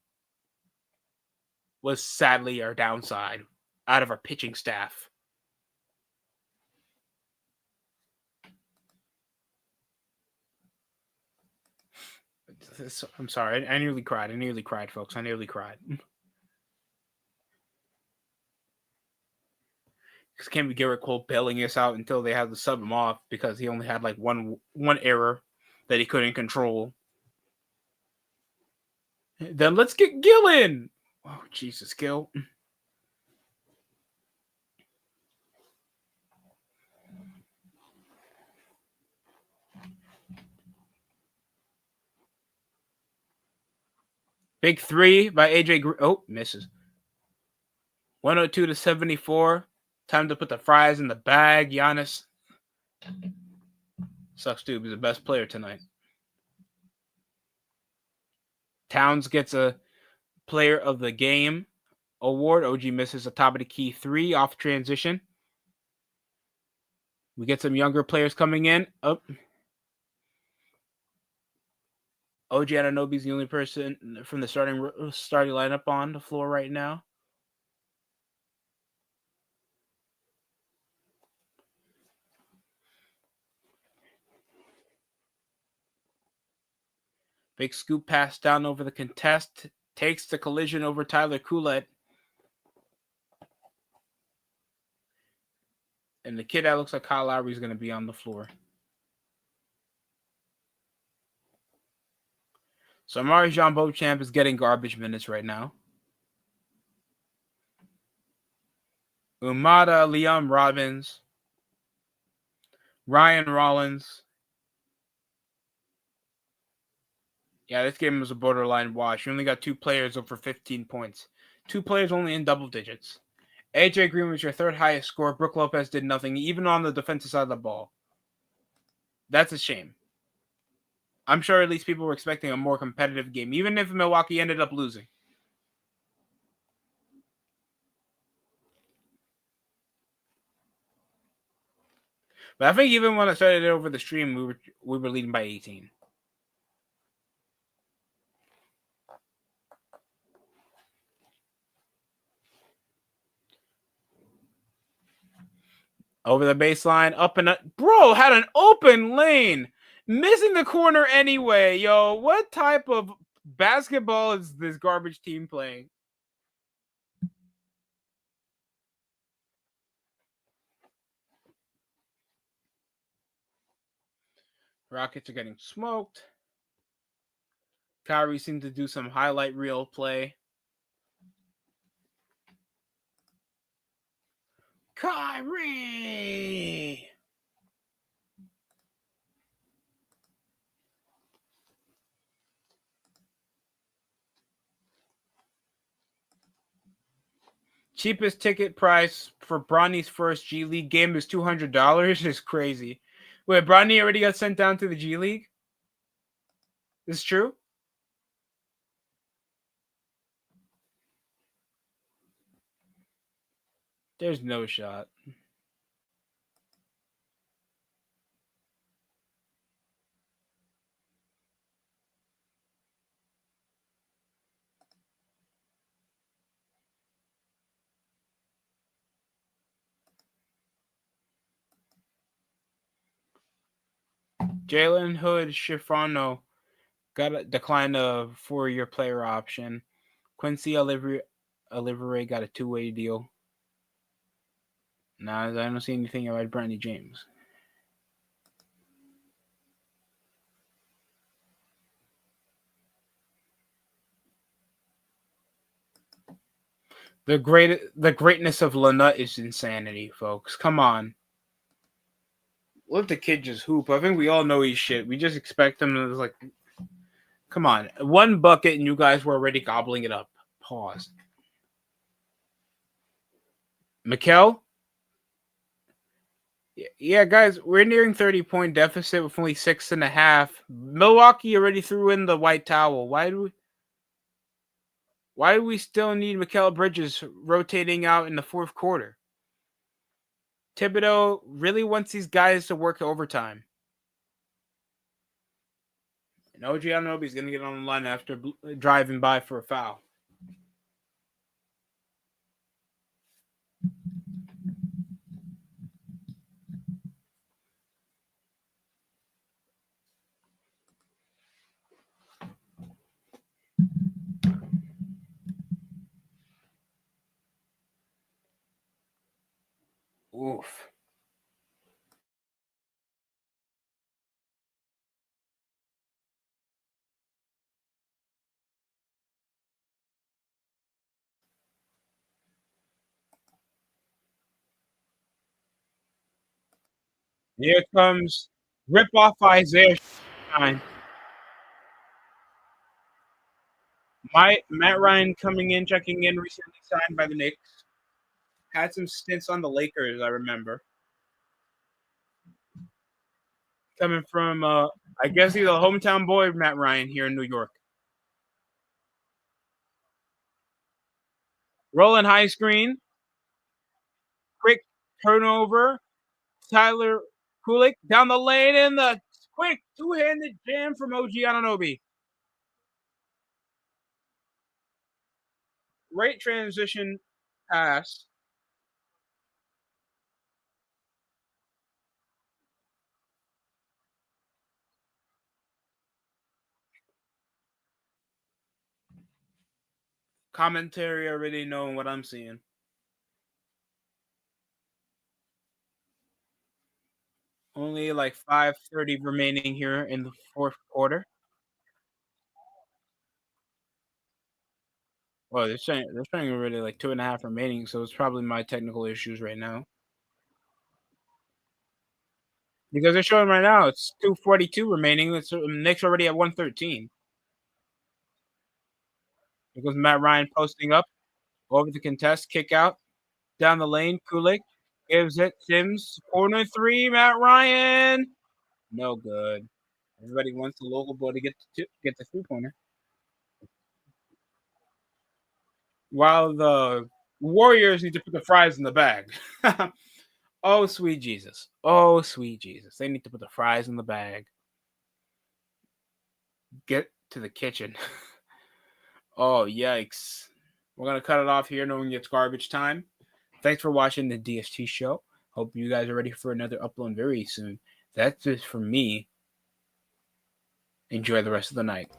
was sadly our downside out of our pitching staff. I'm sorry. I nearly cried, folks. I nearly cried. Because can't be Garrett Cole bailing us out until they have to sub him off because he only had like one error that he couldn't control. Then let's get Gil in. Oh, Jesus, Gil. Big 3 by AJ. Oh, misses. 102-74. Time to put the fries in the bag. Giannis. Sucks, dude. He's the best player tonight. Towns gets a player of the game award. OG misses a top of the key 3 off transition. We get some younger players coming in. Oh. OG Anunoby's the only person from the starting lineup on the floor right now. Big scoop pass down over the contest. Takes the collision over Tyler Koulette. And the kid that looks like Kyle Lowry is going to be on the floor. So Amari Jean Beauchamp is getting garbage minutes right now. Umada, Liam Robbins, Ryan Rollins, Yeah, this game was a borderline wash. You only got 2 players over 15 points. 2 players only in double digits. AJ Green was your third highest scorer. Brook Lopez did nothing, even on the defensive side of the ball. That's a shame. I'm sure at least people were expecting a more competitive game, even if Milwaukee ended up losing. But I think even when I started it over the stream, we were leading by 18. Over the baseline, up and up. Bro had an open lane, missing the corner anyway. Yo, what type of basketball is this garbage team playing? Rockets are getting smoked. Kyrie seemed to do some highlight reel play. Kyrie! Cheapest ticket price for Bronny's first G League game is $200. Is crazy. Wait, Bronny already got sent down to the G League? Is this true? There's no shot. Jalen Hood Schifano got a decline of 4-year player option. Quincy Olivere got a 2-way deal. Nah, I don't see anything about Bronny James. The greatness of Lanut is insanity, folks. Come on. Let the kid just hoop. I think we all know he's shit. We just expect him to like, come on, 1 bucket and you guys were already gobbling it up. Pause. Mikkel? Yeah, guys, we're nearing 30-point deficit with only 6.5. Milwaukee already threw in the white towel. Why do we still need Mikal Bridges rotating out in the 4th quarter? Thibodeau really wants these guys to work overtime. And OG Anunoby's going to get on the line after driving by for a foul. Oof. Here comes rip off Isaiah Shine. Matt Ryan coming in, checking in, recently signed by the Knicks. Had some stints on the Lakers, I remember. Coming from, I guess he's a hometown boy, Matt Ryan, here in New York. Rolling high screen. Quick turnover. Tyler Kulik down the lane and the quick 2-handed jam from OG Anunoby. Great transition pass. Commentary already knowing what I'm seeing. Only like 5:30 remaining here in the 4th quarter. Well, they're saying already like 2.5 remaining, so it's probably my technical issues right now. Because they're showing right now it's 2:42 remaining. It's Knicks already at 113. Here goes Matt Ryan posting up. Over the contest. Kick out. Down the lane. Kulik gives it. Sims. Corner three. Matt Ryan. No good. Everybody wants the local boy to get the three-pointer. While the Warriors need to put the fries in the bag. Oh, sweet Jesus. Oh, sweet Jesus. They need to put the fries in the bag. Get to the kitchen. Oh, yikes. We're going to cut it off here knowing it's garbage time. Thanks for watching the DST show. Hope you guys are ready for another upload very soon. That's it from me. Enjoy the rest of the night.